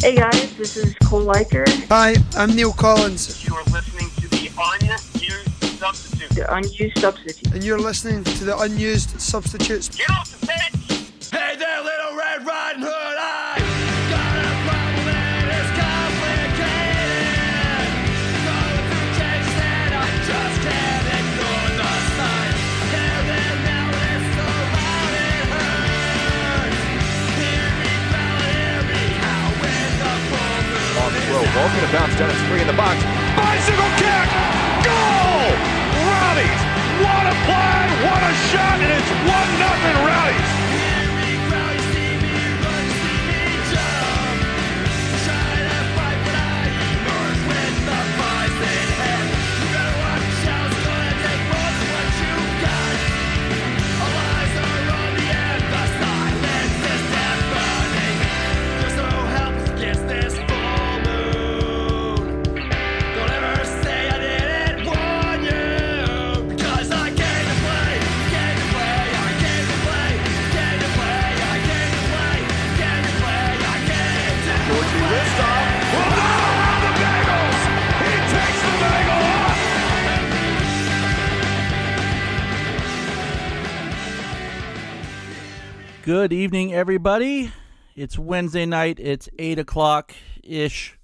Hey guys, this is Cole Liker. Hi, I'm Neil Collins. You are listening to the Unused Substitute. The Unused Substitute. And you're listening to the Unused Substitutes. Get off the bench! Hey there, Little Red Riding Hood! I got a problem and it's complicated. Going through changes and I just can't ignore the signs. Hear them now and it's so loud it hurts. Hear me growl, hear me howl when the full moon on the throw. Ball's going to bounce down. It's free in the box. Bicycle kick! Goal! Rowdies! What a play! What a shot! And it's 1-0 Rowdies! Hear me growl, you see me run, you see me jump. Try to fight, but I emerge with the prize in hand. You better watch out, it's gonna take most of what you got. All eyes are on the end, the silence is deafening. You're so helpless against this full moon. Don't ever say I didn't warn you, because I came to play, came to play, I came to play, came to play, I came to play, came to play, I came to Dorsey wrist off. Oh, around the Bagels! He takes the bagel off! Good evening, everybody. It's Wednesday night. It's 8 o'clock-ish.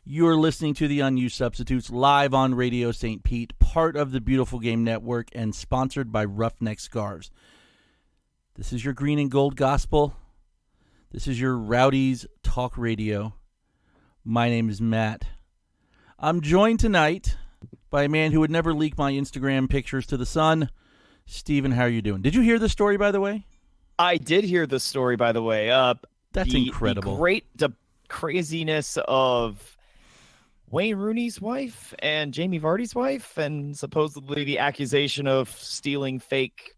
You're listening to the Unused Substitutes live on Radio St. Pete, part of the Beautiful Game Network and sponsored by Roughneck Scarves. This is your green and gold gospel. This is your Rowdies Talk Radio. My name is Matt. I'm joined tonight by a man who would never leak my Instagram pictures to the sun. Steven, how are you doing? Did you hear this story, by the way? I did hear the story, by the way. That's incredible. The craziness of Wayne Rooney's wife and Jamie Vardy's wife, and supposedly the accusation of stealing fake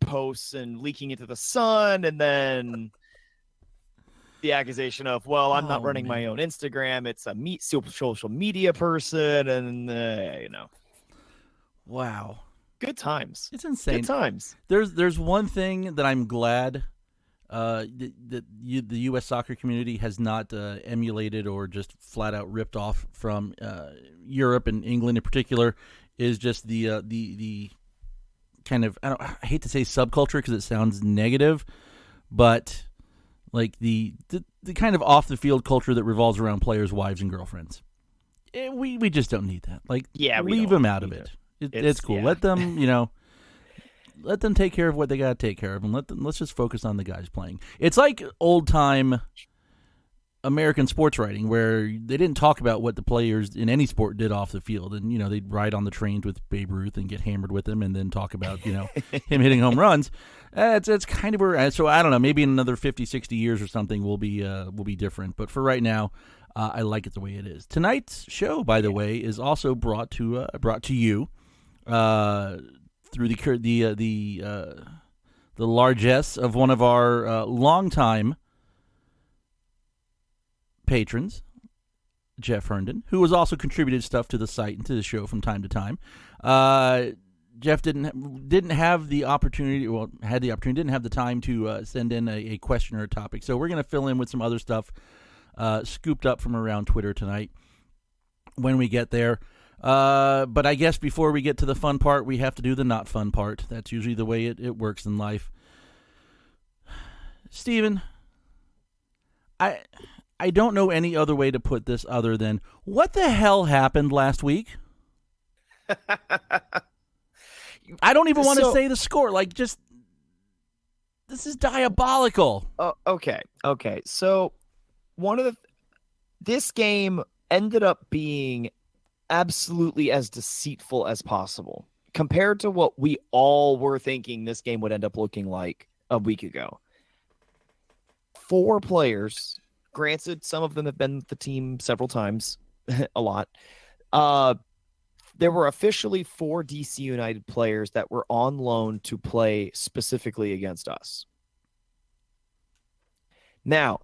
posts and leaking into the Sun, and then the accusation of, well, I'm not running my own Instagram. It's a social media person, and, Wow. Good times. It's insane. Good times. There's one thing that I'm glad that the U.S. soccer community has not emulated or just flat out ripped off from Europe and England in particular, is just the kind of, I hate to say subculture because it sounds negative, but like the kind of off the field culture that revolves around players' wives and girlfriends. We just don't need that. Like, leave them out of it. It's cool. Yeah. Let them, let them take care of what they got to take care of, and let's just focus on the guys playing. It's like old time American sports writing, where they didn't talk about what the players in any sport did off the field, and they'd ride on the trains with Babe Ruth and get hammered with him, and then talk about him hitting home runs. It's kind of where. So I don't know. Maybe in another 50, 60 years or something, we'll be different. But for right now, I like it the way it is. Tonight's show, by the way, is also brought to you. Through the largesse of one of our longtime patrons, Jeff Hernden, who has also contributed stuff to the site and to the show from time to time. Jeff didn't have the opportunity, didn't have the time to send in a question or a topic, so we're going to fill in with some other stuff scooped up from around Twitter tonight when we get there. But I guess before we get to the fun part, we have to do the not fun part. That's usually the way it works in life. Steven, I don't know any other way to put this other than, what the hell happened last week? I don't even want to say the score. This is diabolical. Okay. So this game ended up being absolutely as deceitful as possible compared to what we all were thinking this game would end up looking like a week ago. 4 players, granted, some of them have been with the team several times, a lot. There were officially 4 DC United players that were on loan to play specifically against us. Now,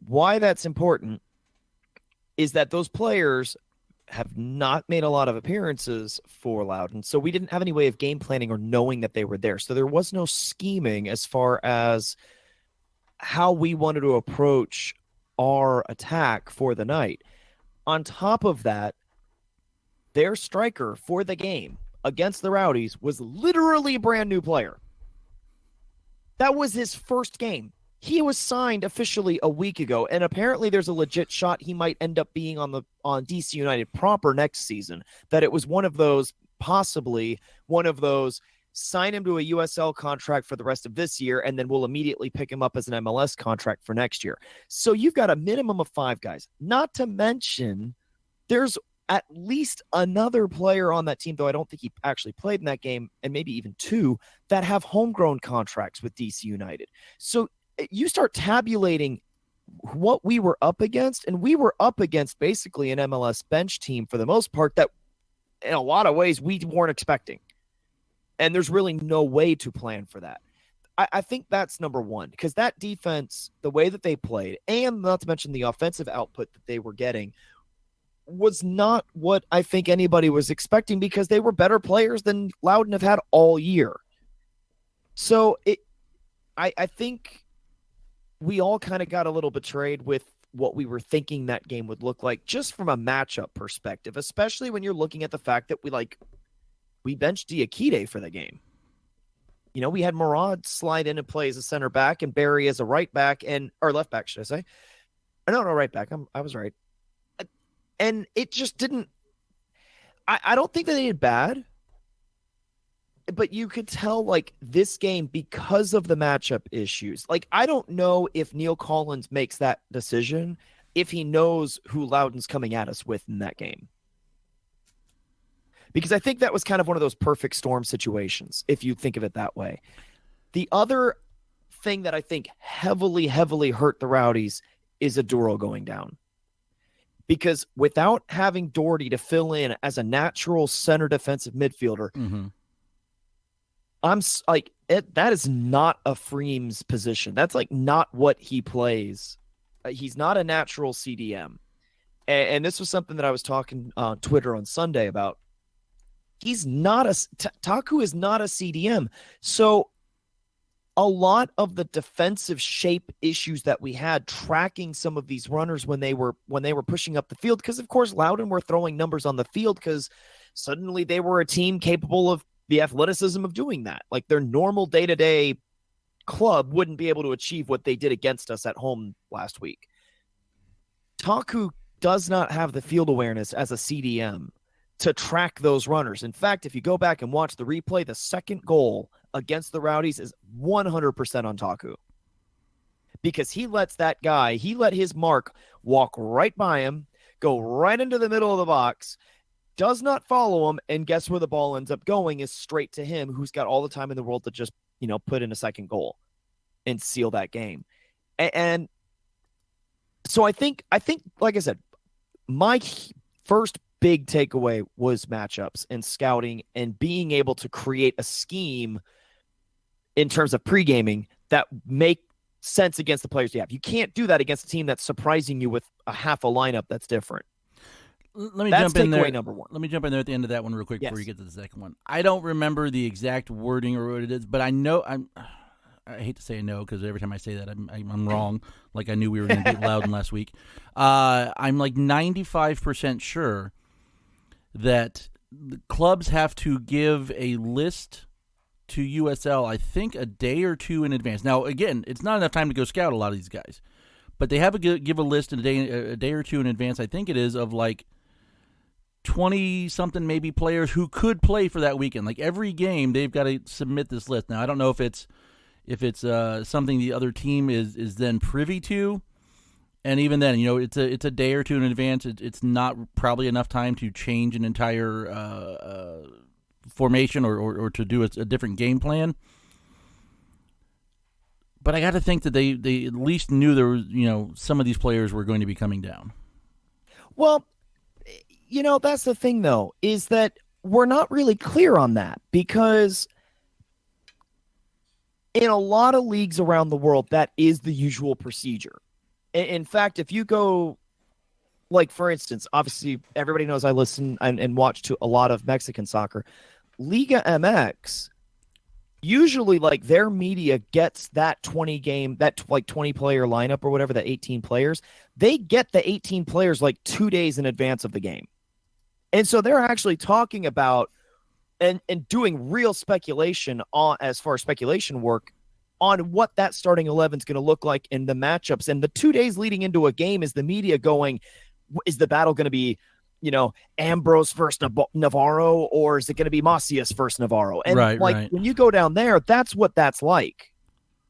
why that's important is that those players have not made a lot of appearances for Loudoun, so we didn't have any way of game planning or knowing that they were there. So there was no scheming as far as how we wanted to approach our attack for the night. On top of that, their striker for the game against the Rowdies was literally a brand new player. That was his first game. He was signed officially a week ago, and apparently there's a legit shot he might end up being on DC United proper next season. That it was possibly one of those, sign him to a USL contract for the rest of this year, and then we'll immediately pick him up as an MLS contract for next year. So you've got a minimum of 5 guys. Not to mention, there's at least another player on that team, though I don't think he actually played in that game, and maybe even 2, that have homegrown contracts with DC United. So you start tabulating what we were up against, and we were up against basically an MLS bench team for the most part that in a lot of ways we weren't expecting. And there's really no way to plan for that. I think that's number one, because that defense, the way that they played, and not to mention the offensive output that they were getting, was not what I think anybody was expecting, because they were better players than Loudoun have had all year. So I think we all kind of got a little betrayed with what we were thinking that game would look like, just from a matchup perspective, especially when you're looking at the fact that we benched Diakite for the game. You know, we had Murad slide in and play as a center back and Barry as a right back or left back, should I say? No, right back. I was right. And it just didn't. I don't think that they did bad, but you could tell, like, this game, because of the matchup issues, like, I don't know if Neil Collins makes that decision if he knows who Loudoun's coming at us with in that game. Because I think that was kind of one of those perfect storm situations, if you think of it that way. The other thing that I think heavily, heavily hurt the Rowdies is Aduro going down. Because without having Doherty to fill in as a natural center defensive midfielder, I'm like, that is not a Freem's position. That's like not what he plays. He's not a natural CDM. And this was something that I was talking on Twitter on Sunday about. He's not Taku is not a CDM. So a lot of the defensive shape issues that we had tracking some of these runners when they were pushing up the field, because of course Loudoun were throwing numbers on the field because suddenly they were a team capable of the athleticism of doing that. Like, their normal day-to-day club wouldn't be able to achieve what they did against us at home last week. Taku does not have the field awareness as a CDM to track those runners. In fact, if you go back and watch the replay, the second goal against the Rowdies is 100% on Taku. Because he let his mark walk right by him, go right into the middle of the box, does not follow him, and guess where the ball ends up going is straight to him, who's got all the time in the world to just, put in a second goal and seal that game. And so I think, like I said, my first big takeaway was matchups and scouting and being able to create a scheme in terms of pre-gaming that make sense against the players you have. You can't do that against a team that's surprising you with a half a lineup that's different. That's takeaway there. number one. Let me jump in there at the end of that one real quick before you Yes. get to the second one. I don't remember the exact wording or what it is, but I know I hate to say no, because every time I say that I'm wrong. Like, I knew we were going to beat Loudoun last week. I'm like 95% sure that the clubs have to give a list to USL, I think, a day or two in advance. Now, again, it's not enough time to go scout a lot of these guys, but they have to give a list in a day or two in advance. I think it is of like 20-something maybe players who could play for that weekend. Like, every game, they've got to submit this list. Now, I don't know if it's something the other team is then privy to. And even then, it's a day or two in advance. It's not probably enough time to change an entire formation or to do a different game plan. But I got to think that they at least knew there was, some of these players were going to be coming down. Well, that's the thing, though, is that we're not really clear on that, because in a lot of leagues around the world, that is the usual procedure. In fact, if you go, like, for instance, obviously everybody knows I listen and watch to a lot of Mexican soccer. Liga MX usually like their media gets that 20 player lineup or whatever, that 18 players, they get the 18 players like 2 days in advance of the game. And so they're actually talking about and doing real speculation on, as far as speculation work, on what that starting 11 is going to look like in the matchups. And the 2 days leading into a game is the media going, is the battle going to be, Ambrose versus Navarro, or is it going to be Macias versus Navarro? And when you go down there, that's what that's like.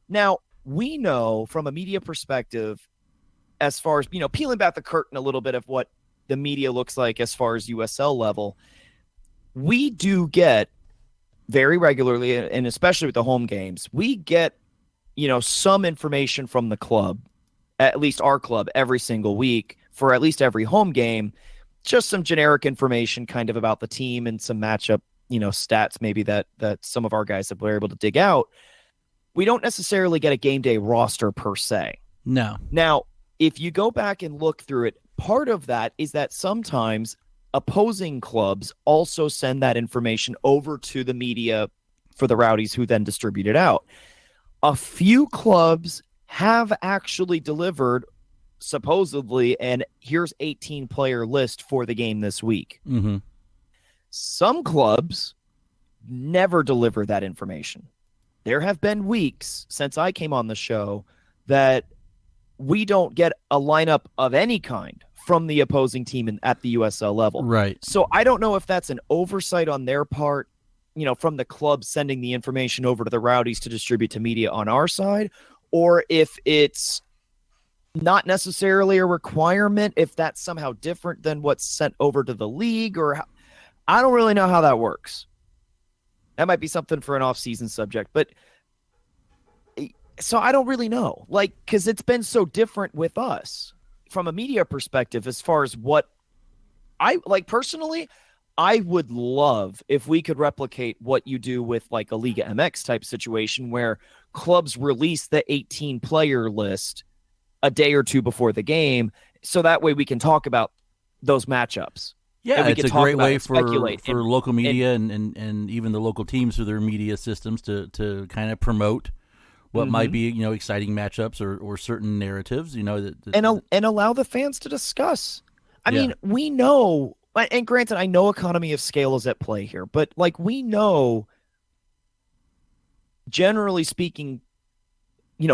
Now, we know from a media perspective, as far as, peeling back the curtain a little bit of what the media looks like as far as USL level, we do get very regularly, and especially with the home games, we get, some information from the club, at least our club, every single week for at least every home game. Just some generic information kind of about the team and some matchup, stats maybe that some of our guys have been able to dig out. We don't necessarily get a game day roster per se. No. Now, if you go back and look through it, part of that is that sometimes opposing clubs also send that information over to the media for the Rowdies, who then distribute it out. A few clubs have actually delivered supposedly, and here's 18 player list for the game this week. Mm-hmm. Some clubs never deliver that information. There have been weeks since I came on the show that we don't get a lineup of any kind from the opposing team at the USL level. Right. So I don't know if that's an oversight on their part, from the club sending the information over to the Rowdies to distribute to media on our side, or if it's not necessarily a requirement, if that's somehow different than what's sent over to the league, or I don't really know how that works. That might be something for an off-season subject, but so I don't really know, because it's been so different with us from a media perspective as far as what I like personally. I would love if we could replicate what you do with like a Liga MX type situation where clubs release the 18 player list a day or two before the game, so that way we can talk about those matchups. Yeah, it's a great way for local media and even the local teams through their media systems to kind of promote what might be exciting matchups or certain narratives. And allow the fans to discuss. I mean, we know, and granted, I know economy of scale is at play here, but we know, generally speaking,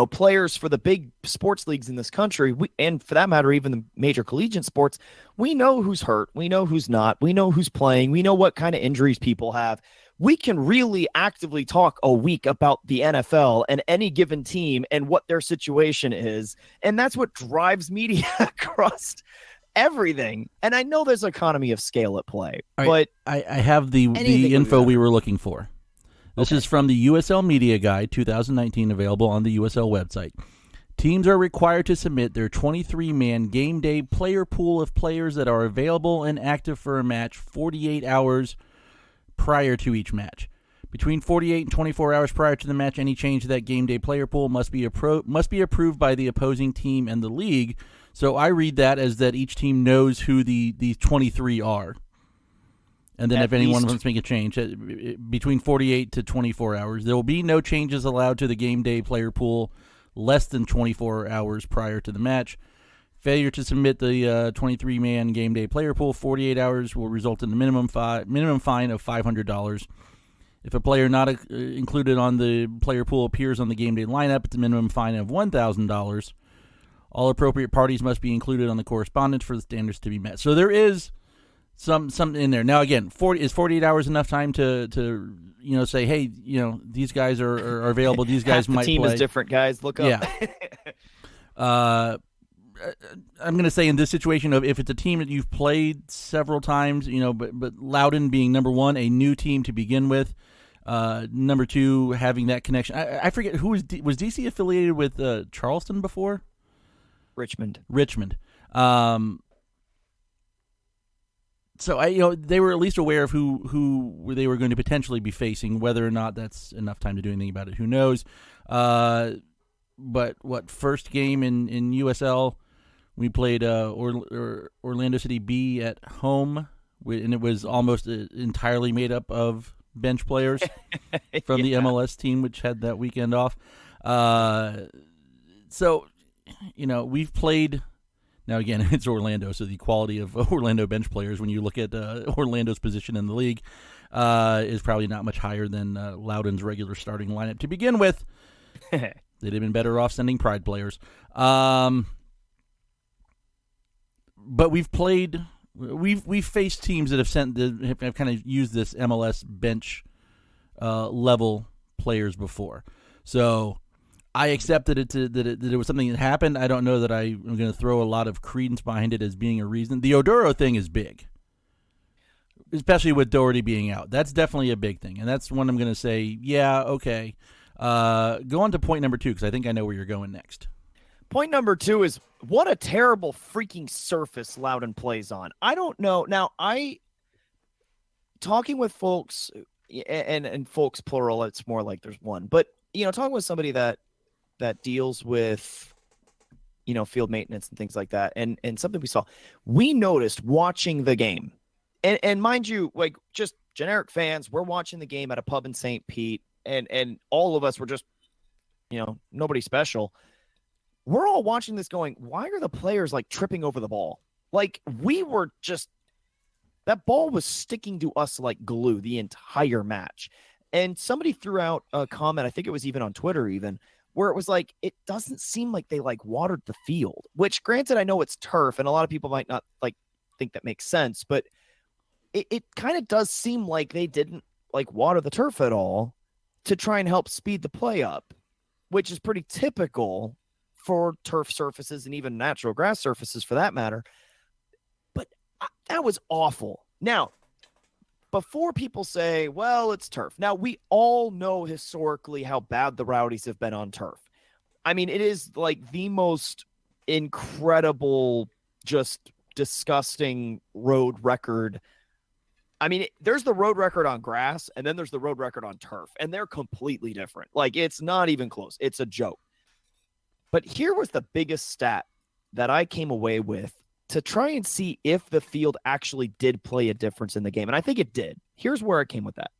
players for the big sports leagues in this country, and for that matter, even the major collegiate sports, we know who's hurt. We know who's not. We know who's playing. We know what kind of injuries people have. We can really actively talk a week about the NFL and any given team and what their situation is. And that's what drives media across everything. And I know there's economy of scale at play, but I have the info we were looking for. This is from the USL Media Guide 2019, available on the USL website. Teams are required to submit their 23-man game day player pool of players that are available and active for a match 48 hours prior to each match. Between 48 and 24 hours prior to the match, any change to that game day player pool must be approved by the opposing team and the league. So I read that as that each team knows who the 23 are. And then if anyone wants to make a change, between 48 to 24 hours, there will be no changes allowed to the game day player pool less than 24 hours prior to the match. Failure to submit the 23-man game day player pool 48 hours will result in a minimum fine of $500. If a player not included on the player pool appears on the game day lineup, it's a minimum fine of $1,000. All appropriate parties must be included on the correspondence for the standards to be met. So there is something in there. Now, again, is 48 hours enough time to say, hey, these guys are available. These guys might play. The team is different, guys. Look up. Yeah. I'm going to say in this situation, if it's a team that you've played several times, but Loudoun being number one, a new team to begin with, number two, having that connection. I forget who was DC affiliated with Charleston before? Richmond. So they were at least aware of who they were going to potentially be facing. Whether or not that's enough time to do anything about it, who knows? But first game in USL, we played Orlando City B at home, and it was almost entirely made up of bench players from the MLS team, which had that weekend off. So, we've played. Now, again, it's Orlando, so the quality of Orlando bench players, when you look at Orlando's position in the league, is probably not much higher than Loudoun's regular starting lineup to begin with. They'd have been better off sending Pride players. But we've faced teams that have kind of used this MLS bench level players before. So I accepted that it was something that happened. I don't know that I'm going to throw a lot of credence behind it as being a reason. The Oduro thing is big, especially with Doherty being out. That's definitely a big thing, and that's one I'm going to say, yeah, okay. Go on to point number 2, because I think I know where you're going next. Point number 2 is, what a terrible freaking surface Loudoun plays on. I don't know. Now, talking with folks, and folks plural, it's more like there's one, but, talking with somebody that deals with, field maintenance and things like that, and something we noticed watching the game, and mind you, like, just generic fans, we're watching the game at a pub in St. Pete, and all of us were just, nobody special. We're all watching this going, why are the players like tripping over the ball? Like, we were just, that ball was sticking to us like glue the entire match. And somebody threw out a comment, I think it was even on Twitter even, where it was like, it doesn't seem like they like watered the field, which granted, I know it's turf and a lot of people might not like think that makes sense, but it kind of does seem like they didn't like water the turf at all to try and help speed the play up, which is pretty typical for turf surfaces and even natural grass surfaces for that matter. But that was awful. Now, before people say, well, it's turf. Now, we all know historically how bad the Rowdies have been on turf. I mean, it is like the most incredible, just disgusting road record. I mean, there's the road record on grass, and then there's the road record on turf, and they're completely different. Like, it's not even close. It's a joke. But here was the biggest stat that I came away with to try and see if the field actually did play a difference in the game. And I think it did. Here's where I came with that.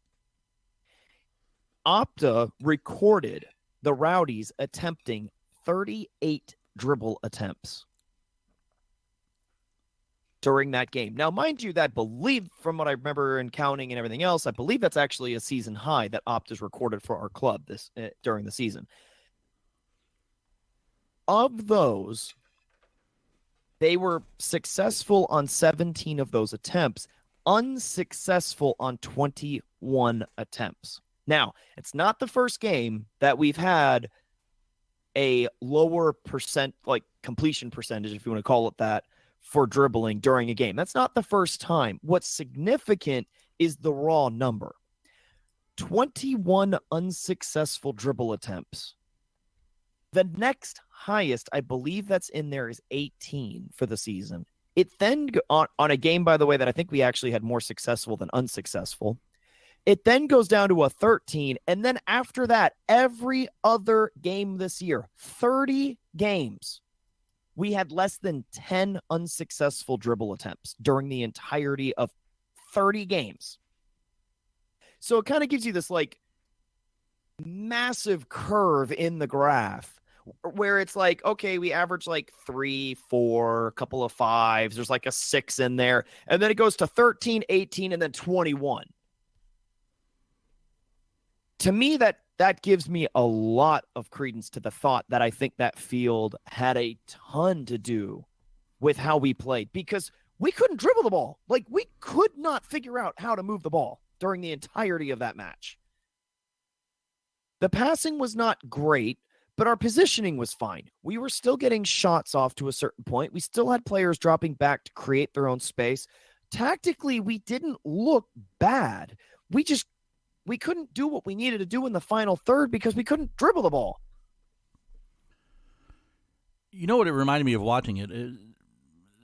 Opta recorded the Rowdies attempting 38 dribble attempts during that game. Now, mind you, that believe, from what I remember in counting and everything else, I believe that's actually a season high that Opta's recorded for our club this during the season. Of those, they were successful on 17 of those attempts, unsuccessful on 21 attempts. Now, it's not the first game that we've had a lower completion percentage, if you want to call it that, for dribbling during a game. That's not the first time. What's significant is the raw number. 21 unsuccessful dribble attempts. The next highest, I believe that's in there, is 18 for the season. It then, on a game, by the way, that I think we actually had more successful than unsuccessful, it then goes down to a 13. And then after that, every other game this year, 30 games, we had less than 10 unsuccessful dribble attempts during the entirety of 30 games. So it kind of gives you this like massive curve in the graph where it's like, okay, we average like 3, 4, a couple of 5s. There's like a 6 in there. And then it goes to 13, 18, and then 21. To me, that gives me a lot of credence to the thought that I think that field had a ton to do with how we played, because we couldn't dribble the ball. Like, we could not figure out how to move the ball during the entirety of that match. The passing was not great, but our positioning was fine. We were still getting shots off to a certain point. We still had players dropping back to create their own space. Tactically, we didn't look bad. We couldn't do what we needed to do in the final third because we couldn't dribble the ball. You know what it reminded me of watching it?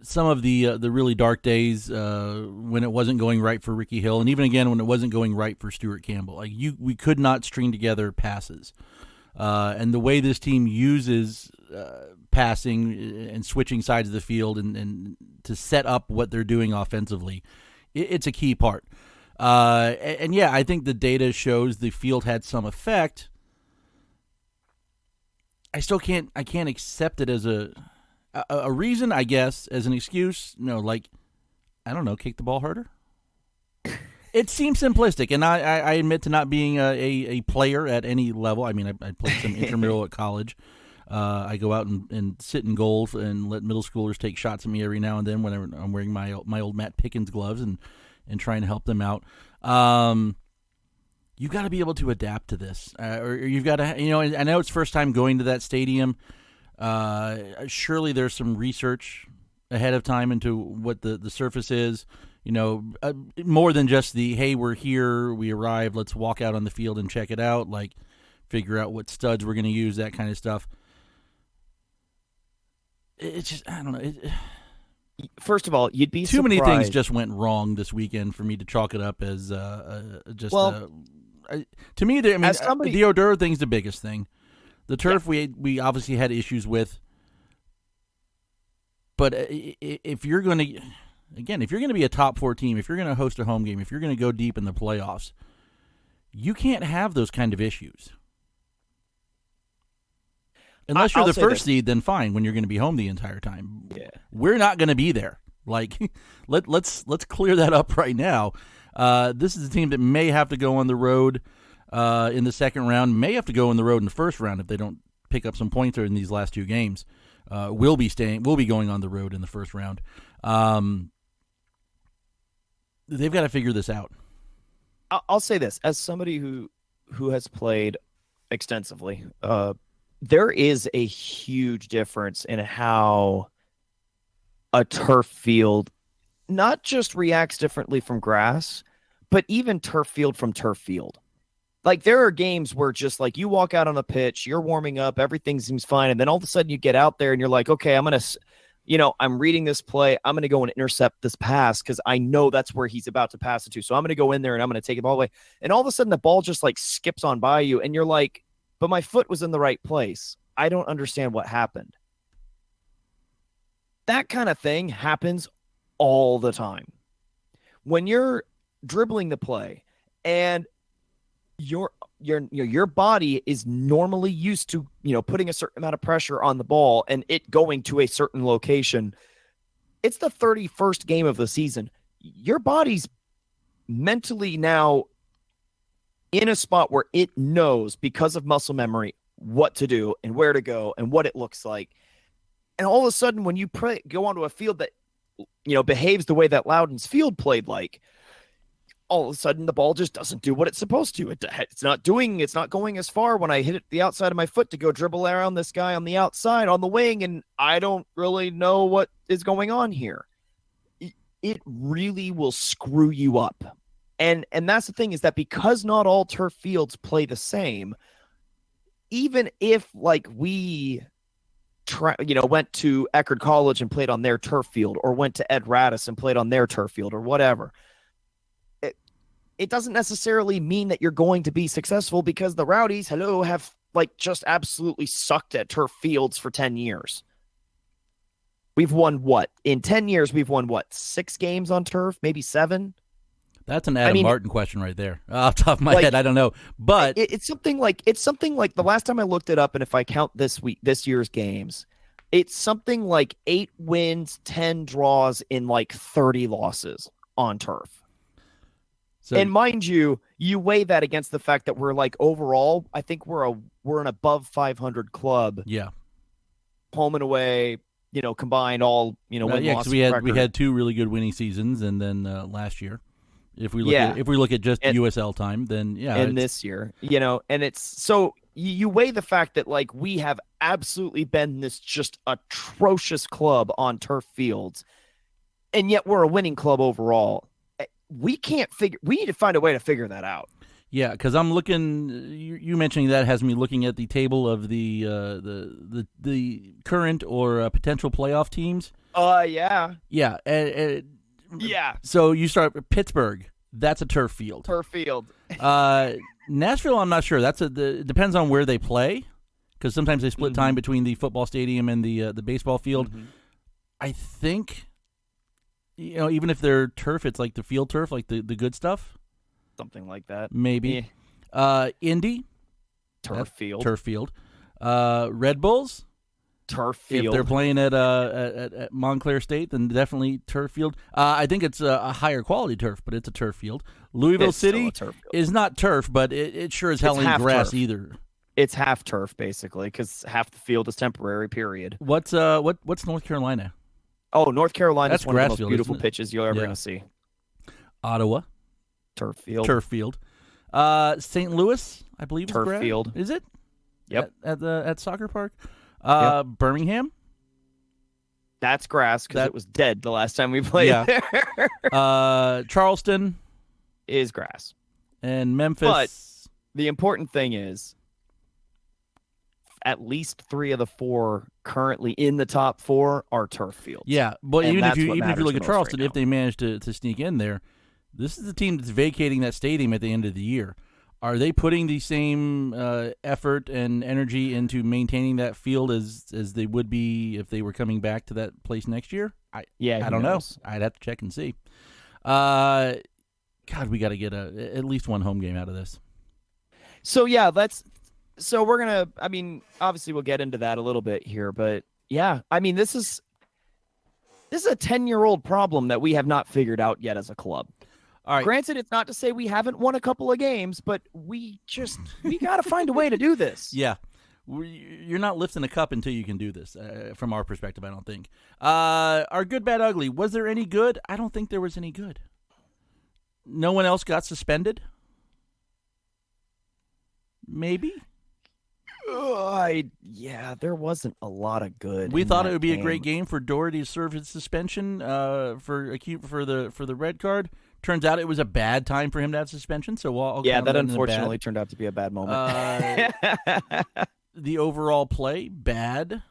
Some of the really dark days when it wasn't going right for Ricky Hill, and even again when it wasn't going right for Stuart Campbell. Like we could not string together passes. And the way this team uses passing and switching sides of the field and to set up what they're doing offensively, it's a key part. And yeah, I think the data shows the field had some effect. I still can't accept it as a reason, I guess, as an excuse. Like, I don't know, kick the ball harder. It seems simplistic, and I admit to not being a player at any level. I mean, I played some intramural at college. I go out and sit in goals and let middle schoolers take shots at me every now and then when I'm wearing my old Matt Pickens gloves and trying to help them out. You got to be able to adapt to this, or you've got to. I know it's first time going to that stadium. Surely there's some research ahead of time into what the surface is. More than just the, hey, we're here, we arrived, let's walk out on the field and check it out, like figure out what studs we're going to use, that kind of stuff. It's just, I don't know. First of all, you'd be too surprised. many things just went wrong this weekend for me to chalk it up as to me, the Oduro thing's the biggest thing. The turf we obviously had issues with, but if you're going to... Again, if you're going to be a top 4 team, if you're going to host a home game, if you're going to go deep in the playoffs, you can't have those kind of issues. Unless you're the first seed, then fine, when you're going to be home the entire time. Yeah. We're not going to be there. Like, let's clear that up right now. This is a team that may have to go on the road in the second round, may have to go on the road in the first round if they don't pick up some points in these last 2 games. We'll be going on the road in the first round. They've got to figure this out. I'll say this as somebody who has played extensively. There is a huge difference in how a turf field not just reacts differently from grass, but even turf field from turf field. Like, there are games where just like you walk out on the pitch, you're warming up, everything seems fine, and then all of a sudden you get out there and you're like, okay, I'm reading this play. I'm going to go and intercept this pass because I know that's where he's about to pass it to. So I'm going to go in there and I'm going to take it all the way. And all of a sudden the ball just like skips on by you. And you're like, but my foot was in the right place. I don't understand what happened. That kind of thing happens all the time. When you're dribbling the play and your body is normally used to, putting a certain amount of pressure on the ball and it going to a certain location. It's the 31st game of the season. Your body's mentally now in a spot where it knows, because of muscle memory, what to do and where to go and what it looks like. And all of a sudden, when you go onto a field that, behaves the way that Loudoun's field played like, all of a sudden the ball just doesn't do what it's supposed to. It's not going as far when I hit it the outside of my foot to go dribble around this guy on the outside on the wing, and I don't really know what is going on here. It really will screw you up. And that's the thing, is that because not all turf fields play the same, even if like we went to Eckerd College and played on their turf field, or went to Ed Radis and played on their turf field, or whatever, it doesn't necessarily mean that you're going to be successful, because the Rowdies, have like just absolutely sucked at turf fields for 10 years. We've won what? In 10 years, we've won what? 6 games on turf, maybe 7? That's an Adam Martin question right there. Off the top of my head, I don't know. But it's something like the last time I looked it up, and if I count this year's games, it's something like 8 wins, 10 draws in like 30 losses on turf. So, and mind you, you weigh that against the fact that we're like, overall, I think we're an above 500 club. Yeah. Home and away, combined all, win loss. We had 2 really good winning seasons, and then last year, if we look at just USL time, then and this year, and it's so you weigh the fact that like we have absolutely been this just atrocious club on turf fields, and yet we're a winning club overall. We need to find a way to figure that out. Yeah, because I'm looking. You mentioning that has me looking at the table of the current or potential playoff teams. Yeah. Yeah. Yeah. So you start with Pittsburgh. That's a turf field. Nashville, I'm not sure. It depends on where they play, because sometimes they split time between the football stadium and the baseball field. Mm-hmm. I think, even if they're turf, it's like the field turf, like the good stuff. something like that. Maybe. Indy, Turf field. turf field. Red Bulls, Turf if field. they're playing at Montclair State, then definitely turf field. I think it's a higher quality turf, but it's a turf field. Louisville It's still City a turf field. is not turf, but it sure as hell ain't half grass turf. either. It's half turf, basically, because half the field is temporary, period. What's North Carolina? Oh, North Carolina That's is one of the grass most field, beautiful isn't it? pitches you're ever Yeah. going to see. Ottawa, Turf field. turf field. St. Louis, I believe, Turf is grass. field. Is it? Yep. At Soccer Park. Yep. Birmingham. That's grass because That- it was dead the last time we played Yeah. there. Charleston Is grass. and Memphis. But- The important thing is at least 3 of the 4 currently in the top 4 are turf fields. Yeah, but And even if that's you what look matters at the most Charleston, right if they manage to sneak in there, this is the team that's vacating that stadium at the end of the year. Are they putting the same effort and energy into maintaining that field as they would be if they were coming back to that place next year? I who don't knows? know. I'd have to check and see. God, we got to get at least one home game out of this. So yeah, so we're gonna. I mean, obviously we'll get into that a little bit here, but yeah, I mean this is a 10-year-old problem that we have not figured out yet as a club. All right. Granted, it's not to say we haven't won a couple of games, but we got to find a way to do this. Yeah. You're not lifting a cup until you can do this, from our perspective, I don't think. Our good, bad, ugly. Was there any good? I don't think there was any good. No one else got suspended? Maybe? There wasn't a lot of good. We in thought that it would be game. a great game for Doherty to serve his suspension for the red card. Turns out it was a bad time for him to have suspension, so I'll count that in the unfortunately bad. turned out to be a bad moment. The overall play, bad.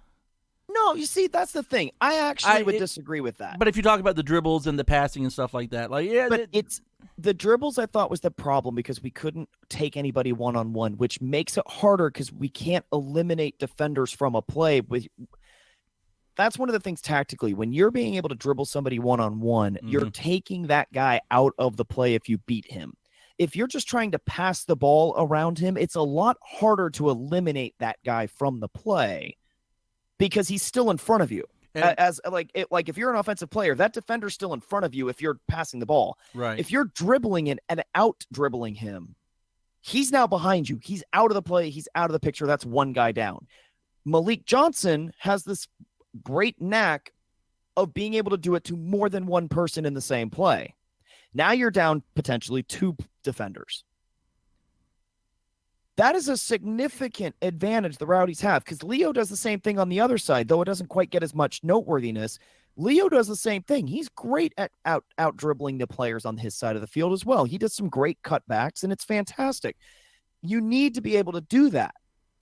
No, you see, that's the thing. I actually would it- disagree with that. But if you talk about the dribbles and the passing and stuff like that, But it's the dribbles I thought was the problem because we couldn't take anybody one-on-one, which makes it harder because we can't eliminate defenders from a play. That's one of the things tactically. When you're being able to dribble somebody one-on-one, you're taking that guy out of the play if you beat him. If you're just trying to pass the ball around him, it's a lot harder to eliminate that guy from the play because he's still in front of you. And- Like if you're an offensive player, that defender's still in front of you if you're passing the ball. right. If you're dribbling it and out dribbling him, he's now behind you. He's out of the play. He's out of the picture. That's one guy down. Malik Johnson has this great knack of being able to do it to more than one person in the same play. Now you're down potentially 2 defenders. That is a significant advantage the Rowdies have because Leo does the same thing on the other side, though it doesn't quite get as much noteworthiness. Leo does the same thing. He's great at out dribbling the players on his side of the field as well. He does some great cutbacks, and it's fantastic. You need to be able to do that,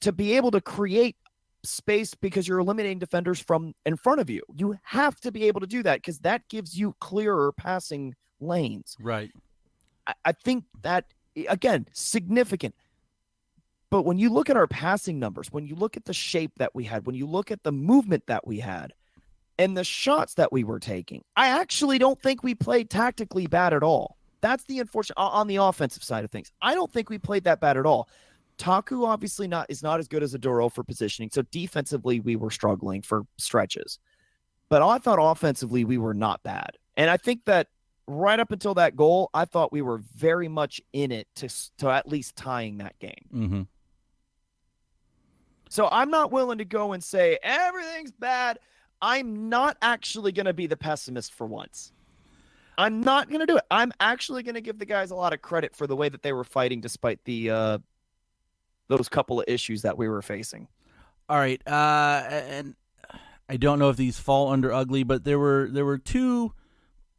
to be able to create space because you're eliminating defenders from in front of you. You have to be able to do that because that gives you clearer passing lanes. Right. I think that, again, significant. But when you look at our passing numbers, when you look at the shape that we had, when you look at the movement that we had, and the shots that we were taking, I actually don't think we played tactically bad at all. That's the unfortunate on the offensive side of things. I don't think we played that bad at all. Taku obviously is not as good as Aduro for positioning, so defensively we were struggling for stretches. But I thought offensively we were not bad. And I think that right up until that goal, I thought we were very much in it to at least tying that game. Mm-hmm. So I'm not willing to go and say everything's bad. I'm not actually going to be the pessimist for once. I'm not going to do it. I'm actually going to give the guys a lot of credit for the way that they were fighting despite the those couple of issues that we were facing. All right. And I don't know if these fall under ugly, but there were 2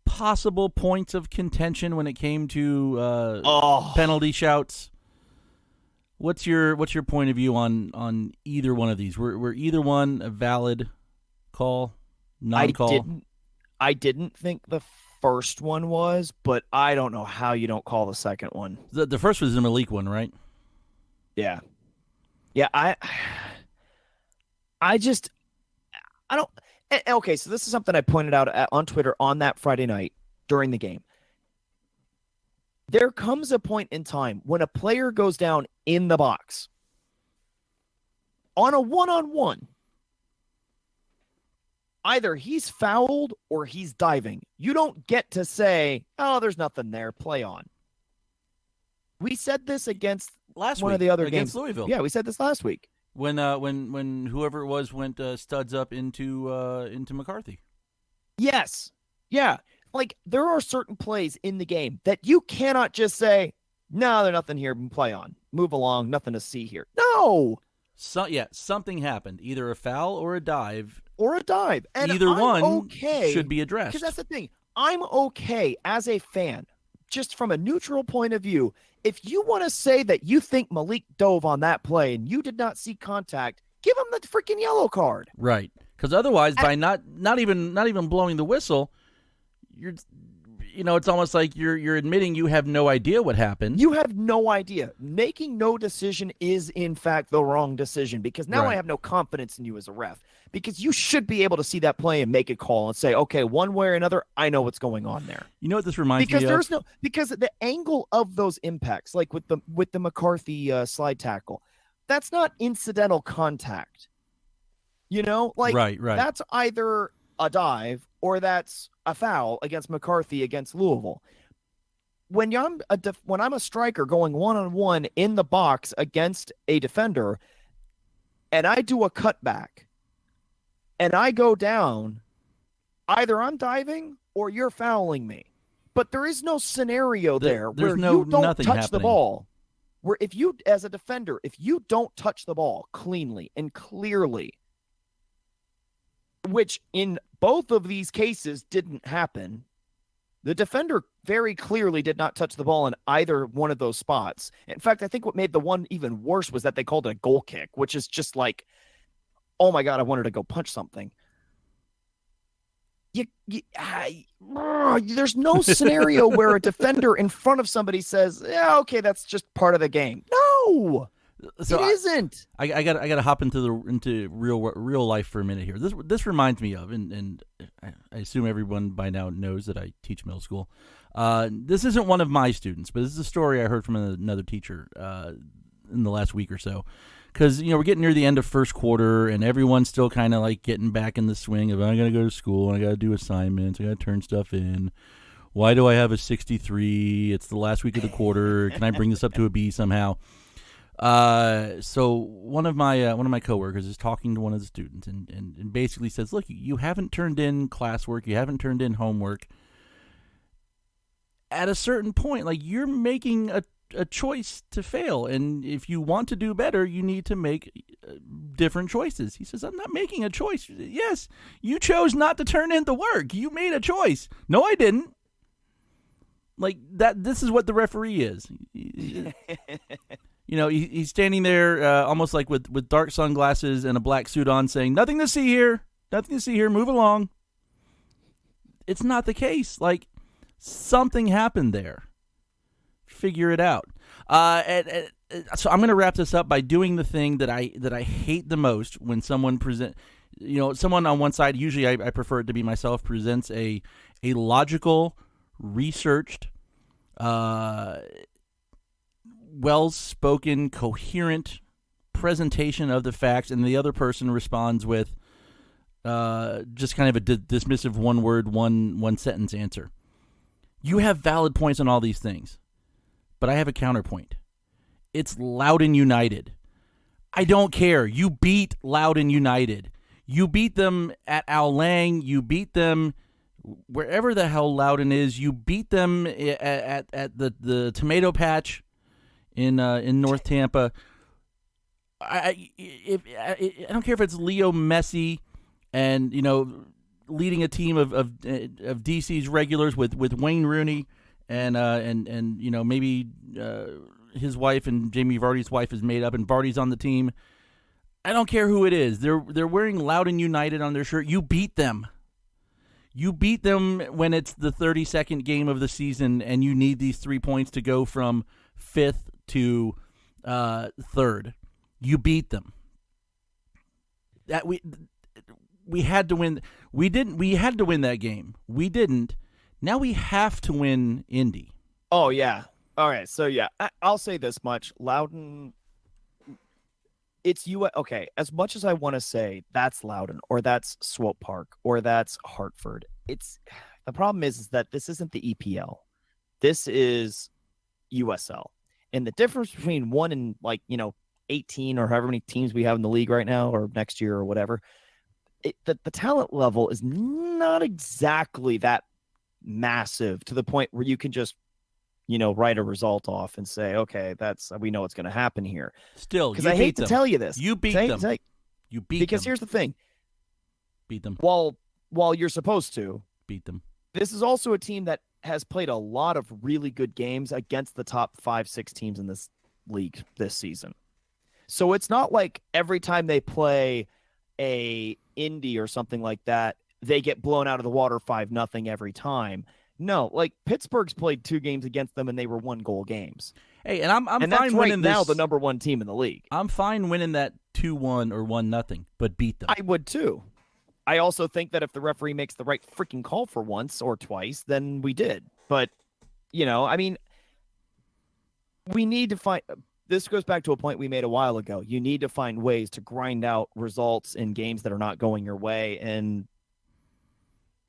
possible points of contention when it came to penalty shouts. What's your point of view on either one of these? Were either one a valid call, non-call? I didn't think the first one was, but I don't know how you don't call the second one. The first was the Malik one, right? Yeah. I don't. Okay, so this is something I pointed out on Twitter on that Friday night during the game. there comes a point in time when a player goes down in the box on a one-on-one. Either he's fouled or he's diving. You don't get to say, oh, there's nothing there, play on. We said this against Last one week of the other against games. Louisville. Yeah, we said this last week. When whoever it was went studs up into McCarthy. Yes. Yeah. Like, there are certain plays in the game that you cannot just say, no, there's nothing here, play on. Move along, nothing to see here. No! Something happened. Either a foul or a dive. Or a dive. And Either I'm one okay, should be addressed. because that's the thing. I'm okay as a fan, just from a neutral point of view. If you want to say that you think Malik dove on that play and you did not see contact, give him the freaking yellow card. Right. Because otherwise, by not even blowing the whistle, it's almost like you're admitting you have no idea what happened. You have no idea. Making no decision is, in fact, the wrong decision, because now Right. I have no confidence in you as a ref, because you should be able to see that play and make a call and say, okay, one way or another, I know what's going on there. You know what this reminds Because me of? because the angle of those impacts, like with the McCarthy slide tackle, that's not incidental contact. Right. That's either a dive or that's a foul against McCarthy against Louisville. When I'm a striker going one-on-one in the box against a defender, and I do a cutback, and I go down, either I'm diving or you're fouling me. But there is no scenario there where you don't touch the happening. ball. Where if you, as a defender, if you don't touch the ball cleanly and clearly, which in both of these cases didn't happen, the defender very clearly did not touch the ball in either one of those spots. In fact, I think what made the one even worse was that they called it a goal kick, which is just like, oh my God, I wanted to go punch something. There's no scenario where a defender in front of somebody says, yeah, okay, that's just part of the game. No, So it isn't. I got to hop into real life for a minute here. This reminds me of, and I assume everyone by now knows that I teach middle school. This isn't one of my students, but this is a story I heard from another teacher in the last week or so. Because, we're getting near the end of first quarter, and everyone's still kind of like getting back in the swing of, I got to go to school, and I got to do assignments, I got to turn stuff in. Why do I have a 63? It's the last week of the quarter. Can I bring this up to a B somehow? So one of my coworkers is talking to one of the students and basically says, look, you haven't turned in classwork, you haven't turned in homework. At a certain point, like, you're making a choice to fail, and if you want to do better, you need to make different choices. He says, I'm not making a choice. Yes, you chose not to turn in the work. You made a choice. No, I didn't. Like that. This is what the referee is. He's standing there almost like with dark sunglasses and a black suit on, saying, nothing to see here. Nothing to see here. Move along. It's not the case. Like, something happened there. Figure it out. So I'm going to wrap this up by doing the thing that I hate the most when someone someone on one side, usually I prefer it to be myself, presents a logical, researched, well-spoken, coherent presentation of the facts, and the other person responds with just kind of a dismissive one-word, one-sentence answer. You have valid points on all these things, but I have a counterpoint. It's Loudoun United. I don't care. You beat Loudoun United. You beat them at Al Lang. You beat them wherever the hell Loudoun is. You beat them at the tomato patch in North Tampa. I don't care if it's Leo Messi and leading a team of DC's regulars with Wayne Rooney and maybe his wife and Jamie Vardy's wife is made up and Vardy's on the team. I don't care who it is. They're wearing Loudoun United on their shirt. You beat them. You beat them when it's the 32nd game of the season and you need these 3 points to go from 5th to 3rd. You beat them. That we had to win. We had to win that game. We didn't. Now we have to win Indy. Oh, yeah. All right, so yeah, I'll say this much: Loudoun. It's you. Okay, as much as I want to say that's Loudoun or that's Swope Park or that's Hartford, it's the problem is that this isn't the EPL. This is USL, and the difference between 1 and 18 or however many teams we have in the league right now or next year or whatever, the talent level is not exactly that massive to the point where you can just write a result off and say, okay, we know what's going to happen here. Still, because I hate to tell you this, you beat them. You beat them because here's the thing: beat them. While you're supposed to beat them, this is also a team that has played a lot of really good games against the top 5-6 teams in this league this season. So it's not like every time they play a Indy or something like that, they get blown out of the water 5-0 every time. No, like Pittsburgh's played 2 games against them and they were 1-goal games. Hey, and I'm and fine that's winning now this. The number 1 team in the league. I'm fine winning that 2-1 or 1-0, but beat them. I would too. I also think that if the referee makes the right freaking call for once or twice, then we did. But, I mean, we need to find. This goes back to a point we made a while ago. You need to find ways to grind out results in games that are not going your way. And,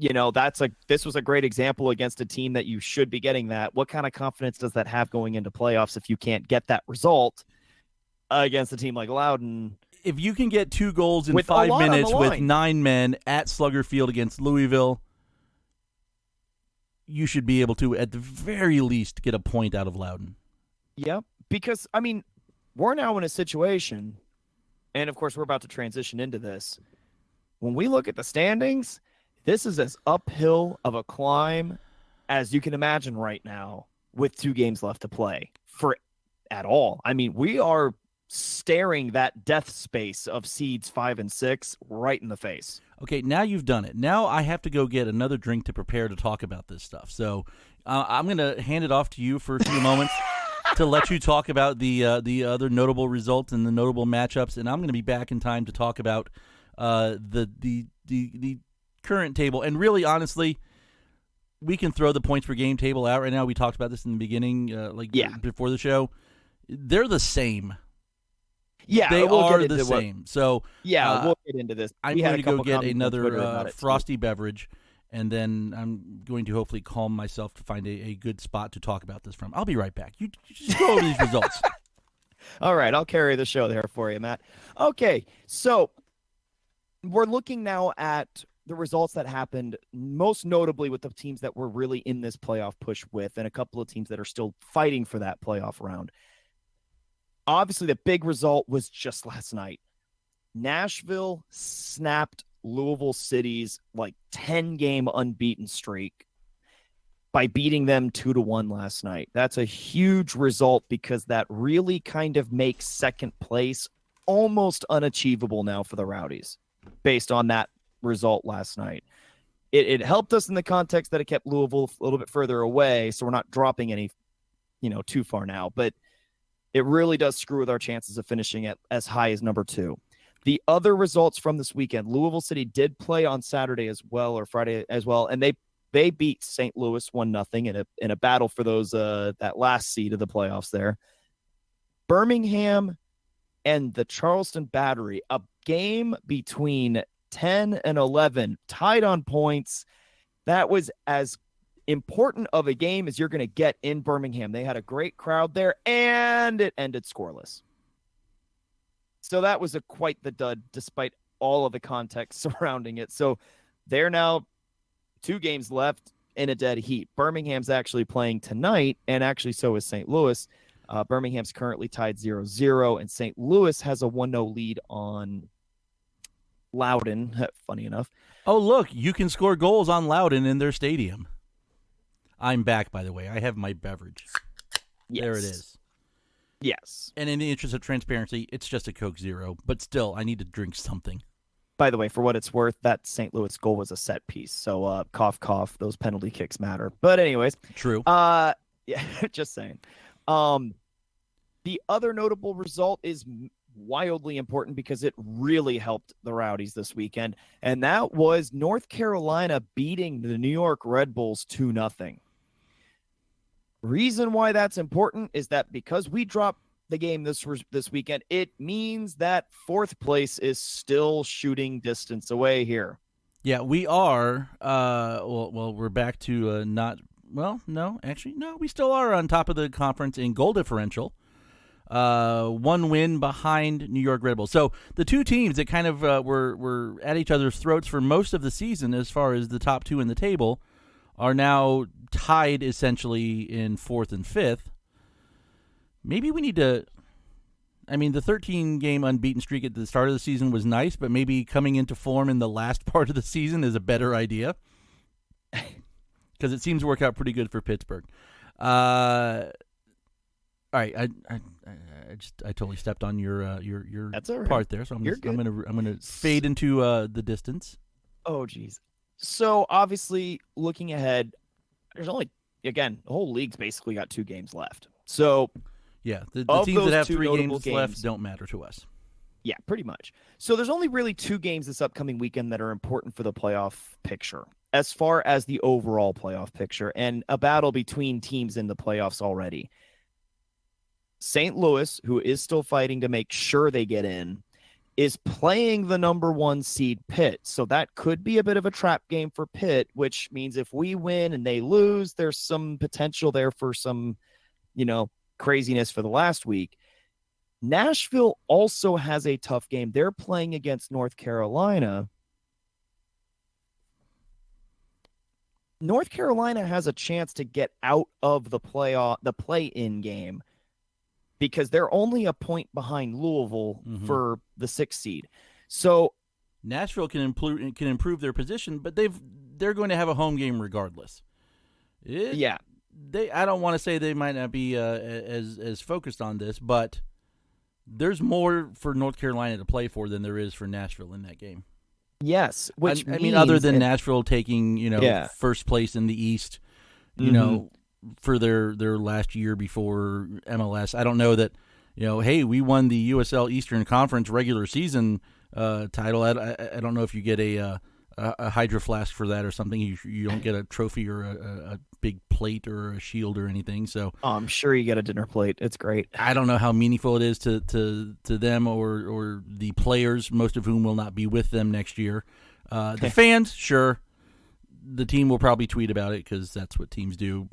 this was a great example against a team that you should be getting that. What kind of confidence does that have going into playoffs if you can't get that result against a team like Loudoun? If you can get 2 goals in With 5 a lot on the minutes with line. 9 men at Slugger Field against Louisville, you should be able to, at the very least, get a point out of Loudoun. Yep. Because, I mean, we're now in a situation, and of course we're about to transition into this. When we look at the standings, this is as uphill of a climb as you can imagine right now with 2 games left to play at all. I mean, we are staring that death space of seeds 5 and 6 right in the face. Okay, now you've done it. Now I have to go get another drink to prepare to talk about this stuff. So I'm going to hand it off to you for a few moments to let you talk about the other notable results and the notable matchups, and I'm going to be back in time to talk about the current table. And really, honestly, we can throw the points per game table out right now. We talked about this in the beginning, before the show. They're the same. Yeah, they we'll are get the into same. So we'll get into this. I'm going to go get another frosty beverage, and then I'm going to hopefully calm myself to find a good spot to talk about this from. I'll be right back. You just go over these results. All right, I'll carry the show there for you, Matt. Okay, so we're looking now at the results that happened, most notably with the teams that were really in this playoff push with, and a couple of teams that are still fighting for that playoff round. Obviously, the big result was just last night. Nashville snapped Louisville City's 10-game unbeaten streak by beating them 2-1 last night. That's a huge result because that really kind of makes second place almost unachievable now for the Rowdies based on that result last night. It helped us in the context that it kept Louisville a little bit further away, so we're not dropping any, too far now, but it really does screw with our chances of finishing at as high as number 2. The other results from this weekend, Louisville City did play on Saturday as well, or Friday as well, and they beat St. Louis 1-0 in a battle for those that last seed of the playoffs there. Birmingham and the Charleston Battery, a game between 10 and 11, tied on points. That was as important of a game as you're going to get in Birmingham. They had a great crowd there, and it ended scoreless. So that was quite the dud, despite all of the context surrounding it. So they're now 2 games left in a dead heat. Birmingham's actually playing tonight, and actually so is St. Louis. Birmingham's currently tied 0-0, and St. Louis has a 1-0 lead on Loudoun, funny enough. Oh, look, you can score goals on Loudoun in their stadium. I'm back, by the way. I have my beverage. Yes. There it is. Yes. And in the interest of transparency, it's just a Coke Zero. But still, I need to drink something. By the way, for what it's worth, that St. Louis goal was a set piece. So, cough, cough, those penalty kicks matter. But anyways. True. Yeah, just saying. The other notable result is wildly important because it really helped the Rowdies this weekend. And that was North Carolina beating the New York Red Bulls 2-0. Reason why that's important is that because we dropped the game this weekend, it means that fourth place is still shooting distance away here. Yeah, we are. Well, we're back to not. Well, no, actually, no. We still are on top of the conference in goal differential. One win behind New York Red Bull. So the two teams that kind of were at each other's throats for most of the season, as far as the top two in the table, are now tied essentially in fourth and fifth. Maybe we need to. I mean, the 13-game unbeaten streak at the start of the season was nice, but maybe coming into form in the last part of the season is a better idea because it seems to work out pretty good for Pittsburgh. All right, I totally stepped on your That's all right. part there, so I'm gonna fade into the distance. Oh, geez. So obviously, looking ahead, there's only the whole league's basically got 2 games left. So. Yeah, the Of teams that those have two 3 notable games left don't matter to us. Yeah, pretty much. So there's only really 2 games this upcoming weekend that are important for the playoff picture, as far as the overall playoff picture, and a battle between teams in the playoffs already. St. Louis, who is still fighting to make sure they get in, is playing the number 1 seed Pitt. So that could be a bit of a trap game for Pitt, which means if we win and they lose, there's some potential there for some, craziness for the last week. Nashville also has a tough game. They're playing against North Carolina. North Carolina has a chance to get out of the play-in game because they're only a point behind Louisville for the 6th seed. So Nashville can improve their position, but they're going to have a home game regardless. Yeah. I don't want to say they might not be as focused on this, but there's more for North Carolina to play for than there is for Nashville in that game. Yes, which I mean, other than Nashville taking first place in the East, for their last year before MLS, I don't know that hey, we won the USL Eastern Conference regular season title. I don't know if you get a Hydro Flask for that or something. You don't get a trophy or a big plate or a shield or anything. So I'm sure you get a dinner plate. It's great. I don't know how meaningful it is to them or the players, most of whom will not be with them next year. The fans, sure. The team will probably tweet about it because that's what teams do.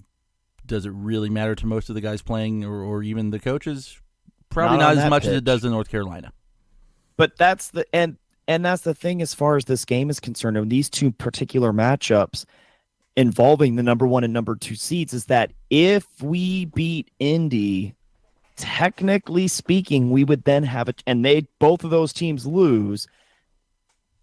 Does it really matter to most of the guys playing or even the coaches? Probably not as much as it does in North Carolina. But that's and that's the thing as far as this game is concerned. And these 2 particular matchups involving the number 1 and number 2 seeds is that if we beat Indy, technically speaking, we would then have and both of those teams lose.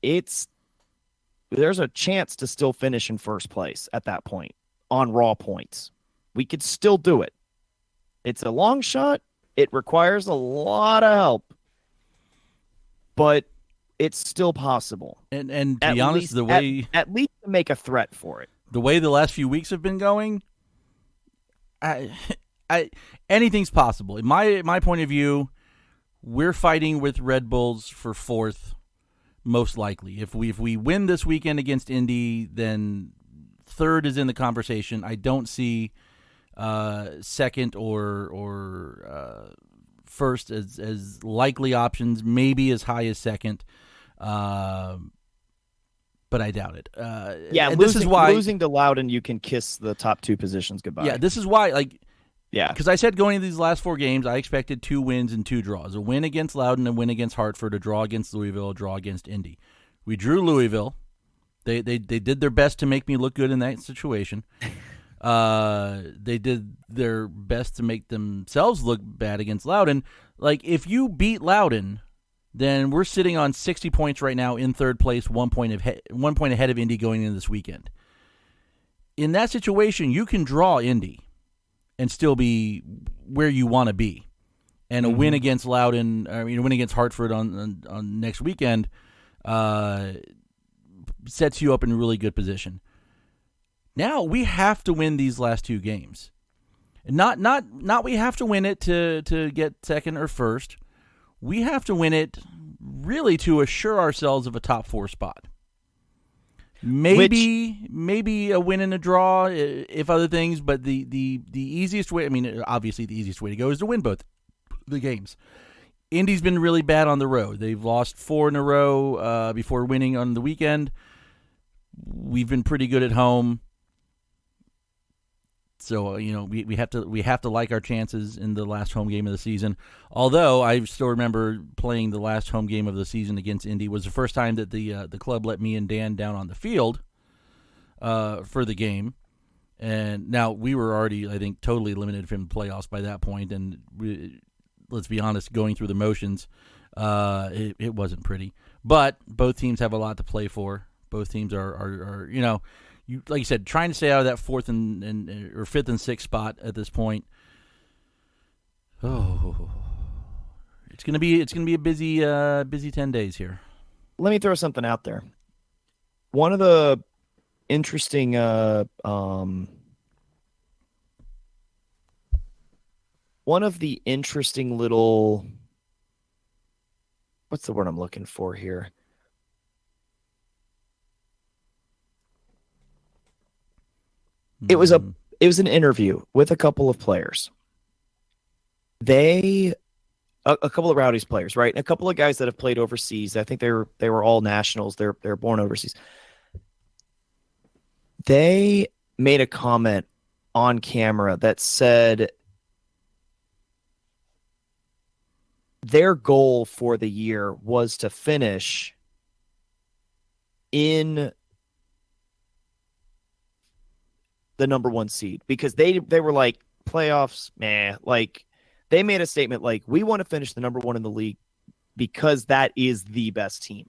There's a chance to still finish in first place at that point on raw points. We could still do it. It's a long shot. It requires a lot of help, but it's still possible. And to be honest, the way at least to make a threat for it. The way the last few weeks have been going, anything's possible. In my point of view, we're fighting with Red Bulls for 4th, most likely. If we win this weekend against Indy, then 3rd is in the conversation. I don't see 2nd or 1st as likely options. Maybe as high as 2nd. But I doubt it. This is why losing to Loudoun, you can kiss the top 2 positions goodbye. Yeah, this is why, because I said going into these last 4 games, I expected 2 wins and 2 draws: a win against Loudoun, a win against Hartford, a draw against Louisville, a draw against Indy. We drew Louisville. They did their best to make me look good in that situation. They did their best to make themselves look bad against Loudoun. If you beat Loudoun, then we're sitting on 60 points right now in 3rd place, 1 point ahead of Indy going into this weekend. In that situation, you can draw Indy and still be where you want to be. And a win against Loudoun, a win against Hartford on next weekend sets you up in a really good position. Now we have to win these last 2 games. Not we have to win it to get 2nd or 1st. We have to win it really to assure ourselves of a top 4 spot. Maybe a win and a draw if other things, but the easiest way, I mean, obviously the easiest way to go is to win both the games. Indy's been really bad on the road. They've lost 4 in a row before winning on the weekend. We've been pretty good at home. So, we have to like our chances in the last home game of the season. Although I still remember playing the last home game of the season against Indy was the first time that the club let me and Dan down on the field for the game. And now we were already, I think, totally eliminated from the playoffs by that point. And let's be honest, going through the motions, it wasn't pretty. But both teams have a lot to play for. Both teams are you, like you said, trying to stay out of that 4th or 5th and 6th spot at this point. Oh, it's gonna be a busy 10 days here. Let me throw something out there. One of the interesting little, what's the word I'm looking for here? It was an interview with a couple of players. A couple of Rowdies players, right? A couple of guys that have played overseas. I think they were all nationals. They're born overseas. They made a comment on camera that said their goal for the year was to finish in the number 1 seed, because they were like, playoffs, like they made a statement like, we want to finish the number 1 in the league because that is the best team.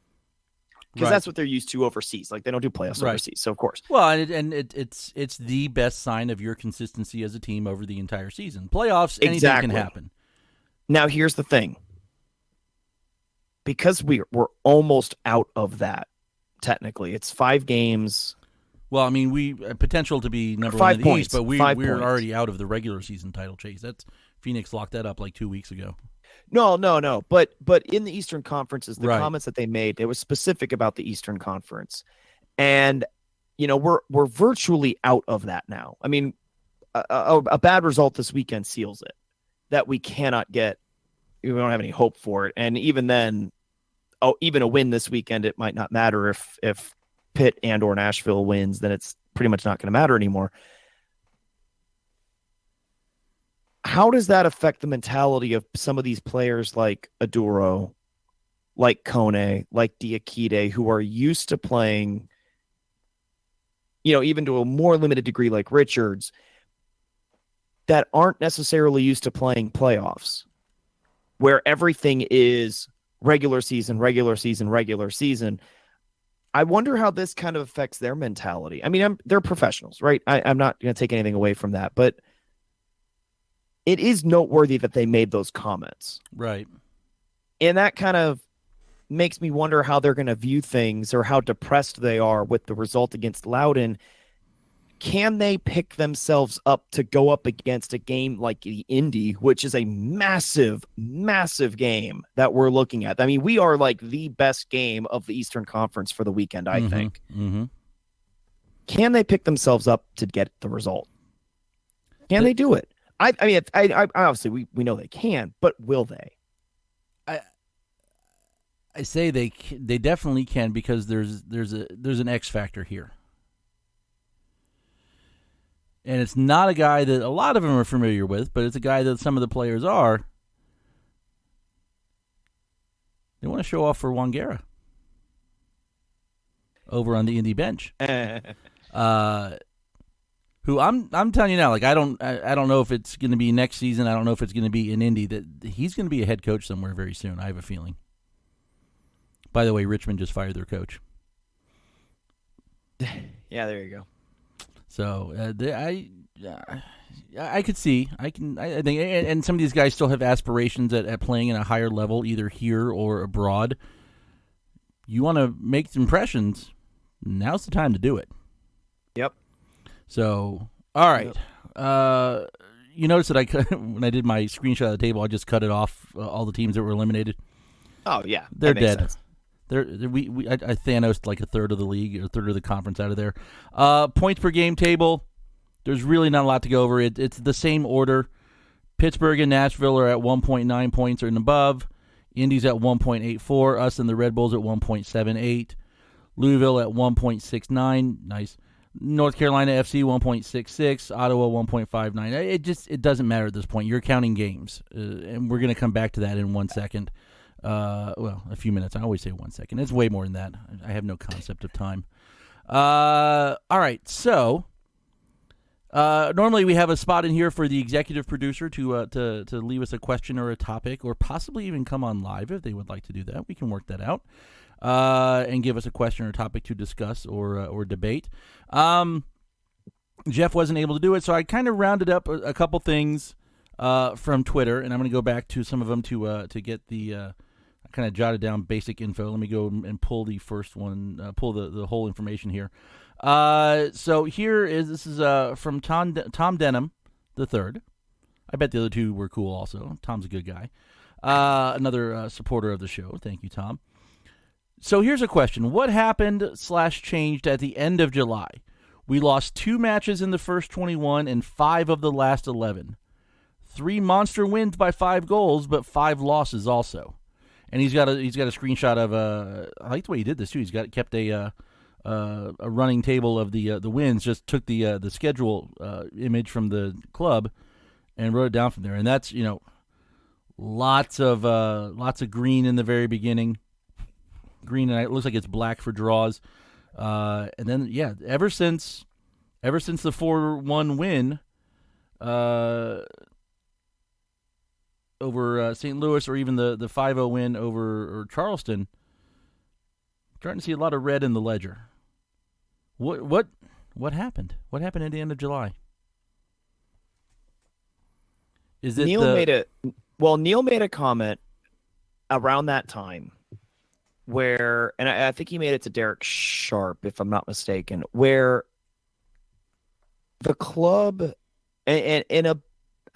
Because that's what they're used to overseas. Like, they don't do playoffs overseas, so of course. Well, it's the best sign of your consistency as a team over the entire season. Playoffs, anything can happen. Now, here's the thing. Because we're almost out of that, technically. It's 5 games. Well, I mean, we potential to be number 5 1 in the points, East, but we're 5 points. already out of the regular season title chase. That's Phoenix locked that up like 2 weeks ago. No. But in the Eastern Conferences, the comments that they made, it was specific about the Eastern Conference, and we're virtually out of that now. I mean, a bad result this weekend seals it. That we cannot get. We don't have any hope for it, and even then, even a win this weekend, it might not matter if Pitt and or Nashville wins, then it's pretty much not going to matter anymore. How does that affect the mentality of some of these players like Aduro, like Kone, like Diakite, who are used to playing, even to a more limited degree like Richards, that aren't necessarily used to playing playoffs, where everything is regular season. I wonder how this kind of affects their mentality. I mean, they're professionals, right? I'm not going to take anything away from that, but it is noteworthy that they made those comments. Right. And that kind of makes me wonder how they're going to view things, or how depressed they are with the result against Loudoun. Can they pick themselves up to go up against a game like the Indy, which is a massive, massive game that we're looking at? I mean, we are like the best game of the Eastern Conference for the weekend, I think. Mm-hmm. Can they pick themselves up to get the result? Can they do it? I mean, I obviously we know they can, but will they? I say they definitely can, because there's an X factor here. And it's not a guy that a lot of them are familiar with, but it's a guy that some of the players are. They want to show off for Wangera over on the Indy bench. Who I'm telling you now, like I don't know if it's going to be next season. I don't know if it's going to be in Indy. That he's going to be a head coach somewhere very soon. I have a feeling. By the way, Richmond just fired their coach. Yeah, there you go. So I could see. I think, and some of these guys still have aspirations at playing at a higher level, either here or abroad. You want to make impressions, now's the time to do it. Yep. So, all right. Yep. You notice that when I did my screenshot of the table, I just cut it off, all the teams that were eliminated. Oh, yeah. They're dead. Sense. I Thanos like a third of the league or a third of the conference out of there. Points per game table. There's really not a lot to go over. It's the same order. Pittsburgh and Nashville are at 1.9 points or and above. Indy's at 1.84. Us and the Red Bulls at 1.78. Louisville at 1.69. Nice. North Carolina FC 1.66. Ottawa 1.59. It doesn't matter at this point. You're counting games, and we're going to come back to that in 1 second. A few minutes. I always say 1 second. It's way more than that. I have no concept of time. All right, so normally we have a spot in here for the executive producer to leave us a question or a topic, or possibly even come on live if they would like to do that. We can work that out and give us a question or topic to discuss or debate. Jeff wasn't able to do it, so I kind of rounded up a couple things from Twitter, and I'm going to go back to some of them to get the. I kind of jotted down basic info. Let me go and pull the first one, pull the whole information here. So this is from Tom Denham the third. I bet the other two were cool also. Tom's a good guy. Another supporter of the show. Thank you, Tom. So here's a question. What happened / changed at the end of July? We lost 2 matches in the first 21 and 5 of the last 11. 3 monster wins by 5 goals, but 5 losses also. And he's got a screenshot of I like the way he did this too. He's kept a running table of the wins. Just took the schedule image from the club and wrote it down from there. And that's lots of green in the very beginning. Green, and it looks like it's black for draws. And then ever since the 4-1 win over St. Louis, or even the 5-0 win over Charleston, starting to see a lot of red in the ledger. What happened? What happened at the end of July? Is it Neil made a comment around that time where, and I think he made it to Derek Sharp, if I'm not mistaken, where the club, and in a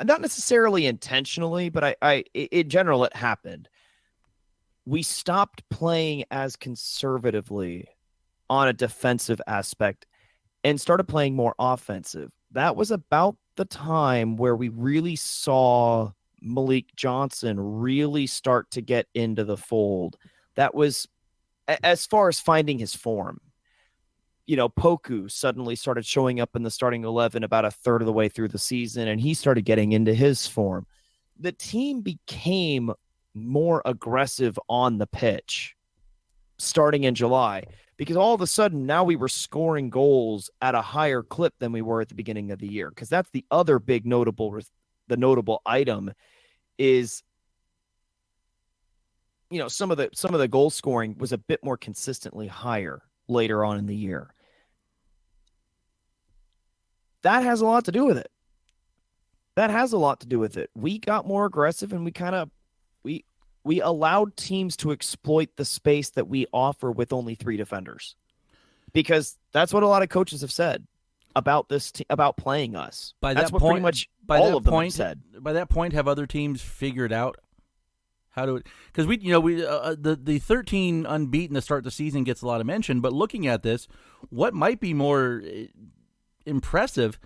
not necessarily intentionally, but I in general it happened. We stopped playing as conservatively on a defensive aspect and started playing more offensive. That was about the time where we really saw Malik Johnson really start to get into the fold. That was as far as finding his form. Poku suddenly started showing up in the starting 11 about a third of the way through the season, and he started getting into his form. The team became more aggressive on the pitch starting in July, because all of a sudden now we were scoring goals at a higher clip than we were at the beginning of the year. Because that's the other big notable item is, some of the goal scoring was a bit more consistently higher later on in the year. That has a lot to do with it. We got more aggressive, and we allowed teams to exploit the space that we offer with only 3 defenders, because that's what a lot of coaches have said about this about playing us. That's what pretty much all of them have said. By that point, have other teams figured out how to? Because the 13 unbeaten to start the season gets a lot of mention, but looking at this, what might be more impressive,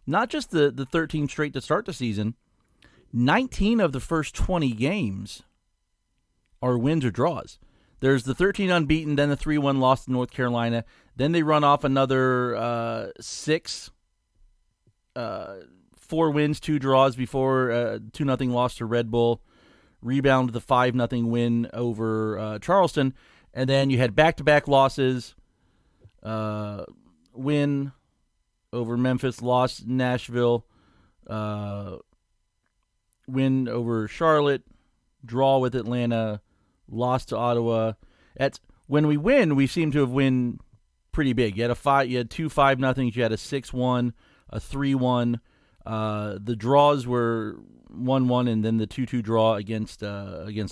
not just the 13 straight to start the season, 19 of the first 20 games are wins or draws. There's the 13 unbeaten, then the 3-1 loss to North Carolina. Then they run off another 6, 4 wins, 2 draws before 2-0 loss to Red Bull. Rebound the 5-0 win over Charleston. And then you had back-to-back losses. Win over Memphis, loss Nashville. Win over Charlotte. Draw with Atlanta. Lost to Ottawa. When we win, we seem to have win pretty big. You had 2 5-0s. You had a 6-1, a 3-1. The draws were 1-1, and then the 2-2 draw against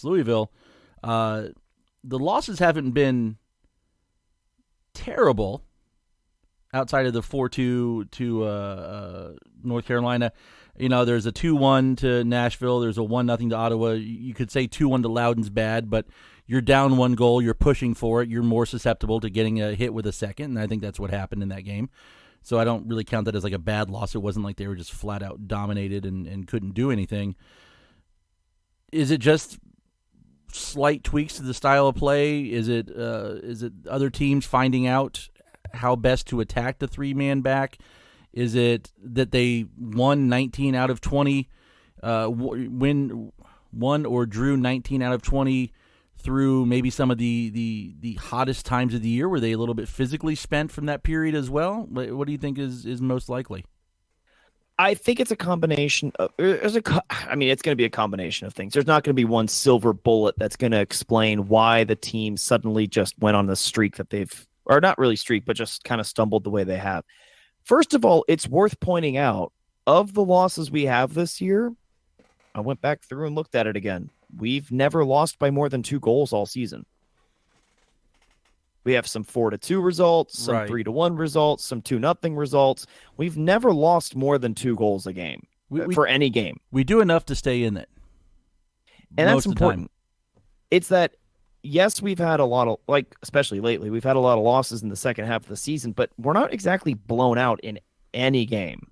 Louisville. The losses haven't been terrible, outside of the 4-2 to North Carolina. There's a 2-1 to Nashville. There's a 1-0 to Ottawa. You could say 2-1 to Loudoun's bad, but you're down 1 goal. You're pushing for it. You're more susceptible to getting a hit with a second, and I think that's what happened in that game. So I don't really count that as like a bad loss. It wasn't like they were just flat out dominated and couldn't do anything. Is it just slight tweaks to the style of play? Is it other teams finding out how best to attack the 3-man back? Is it that they won 19 out of 20, won or drew 19 out of 20 through maybe some of the hottest times of the year? Were they a little bit physically spent from that period as well? What do you think is most likely? I think it's a combination of. It's going to be a combination of things. There's not going to be one silver bullet that's going to explain why the team suddenly just went on the streak that they've, or not really streak, but just kind of stumbled the way they have. First of all, it's worth pointing out, of the losses we have this year, I went back through and looked at it again. We've never lost by more than 2 goals all season. We have some 4-2 results, some 3-1 results, some 2-0 results. We've never lost more than 2 goals a game for any game. We do enough to stay in it. And that's important. It's that, yes, we've had a lot of, especially lately, we've had a lot of losses in the second half of the season, but we're not exactly blown out in any game.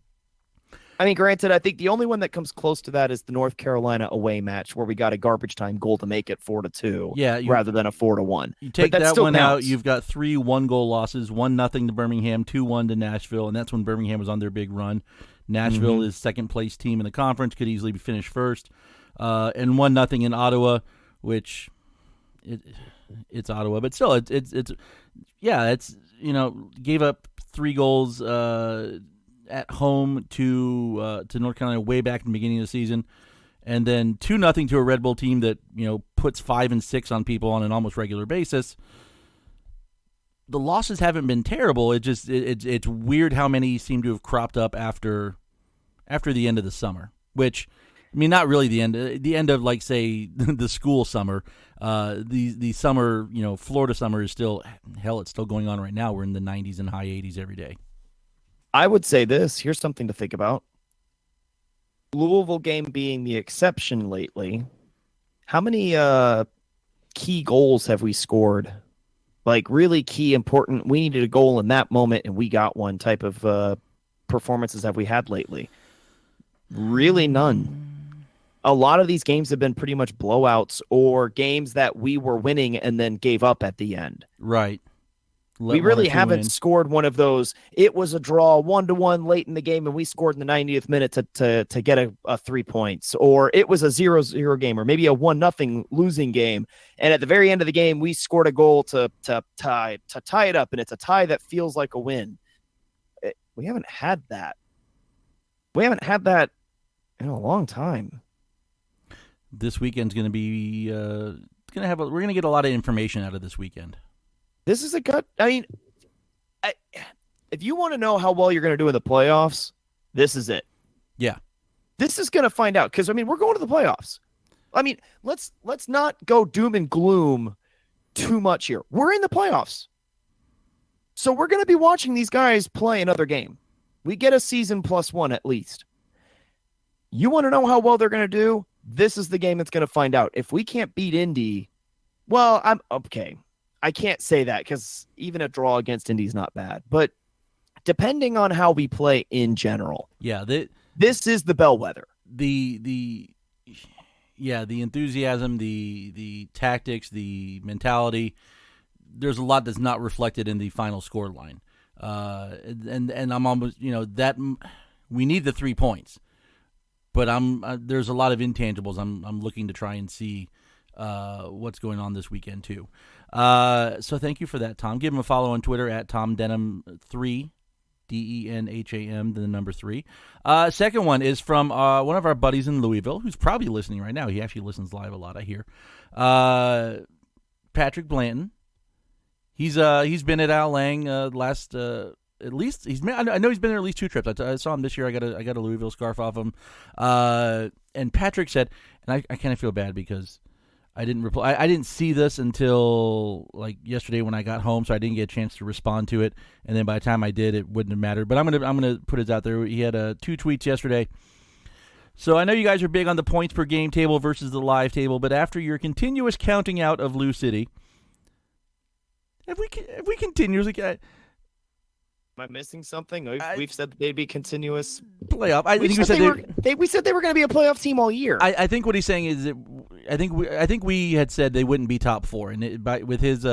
I mean, granted, I think the only one that comes close to that is the North Carolina away match where we got a garbage time goal to make it 4-2 rather than a 4-1. You take that one out, you've got 3 1-goal losses, 1-0 to Birmingham, 2-1 to Nashville, and that's when Birmingham was on their big run. Nashville is second-place team in the conference, could easily be finished first. And 1-0 in Ottawa, which it's Ottawa, but still, it's gave up 3 goals at home to North Carolina way back in the beginning of the season, and then 2-0 to a Red Bull team that puts 5 and 6 on people on an almost regular basis. The losses haven't been terrible. It's weird how many seem to have cropped up after the end of the summer. Which, I mean, not really the end of like, say, the school summer. The summer, Florida summer is still, hell, it's still going on right now. We're in the 90s and high 80s every day. I would say this. Here's something to think about. Louisville game being the exception lately, how many key goals have we scored? Like, really key, important, we needed a goal in that moment and we got one type of performances have we had lately? Really none. A lot of these games have been pretty much blowouts or games that we were winning and then gave up at the end. Right. We really haven't scored one of those. It was a draw 1-1 late in the game, and we scored in the 90th minute to get a 3 points. Or it was a 0-0 game, or maybe a 1-0 losing game. And at the very end of the game, we scored a goal to tie it up, and it's a tie that feels like a win. We haven't had that. We haven't had that in a long time. This weekend's going to be we're going to get a lot of information out of this weekend. This is if you want to know how well you're going to do in the playoffs, this is it. Yeah. This is going to find out because, we're going to the playoffs. Let's not go doom and gloom too much here. We're in the playoffs. So we're going to be watching these guys play another game. We get a season +1 at least. You want to know how well they're going to do? This is the game that's going to find out. If we can't beat Indy, well, I'm okay. I can't say that because even a draw against Indy is not bad. But depending on how we play in general, this is the bellwether. The enthusiasm, the tactics, the mentality. There's a lot that's not reflected in the final score line, and I'm almost that we need the 3 points, but there's a lot of intangibles. I'm looking to try and see what's going on this weekend too. So thank you for that, Tom. Give him a follow on Twitter at TomDenham3, DENHAM, the number 3. Second one is from one of our buddies in Louisville, who's probably listening right now. He actually listens live a lot, I hear. Patrick Blanton. He's been at Al Lang last at least I know he's been there at least 2 trips. I saw him this year. I got a Louisville scarf off him. And Patrick said, and I kind of feel bad because I didn't reply. I didn't see this until like yesterday when I got home, so I didn't get a chance to respond to it. And then by the time I did, it wouldn't have mattered. But I'm gonna put it out there. He had 2 tweets yesterday. So I know you guys are big on the points per game table versus the live table, but after your continuous counting out of Lou City, have we continuously? Am I missing something? We've said that they'd be continuous playoff. we said they were going to be a playoff team all year. I think what he's saying is that I think we had said they wouldn't be top 4, and with his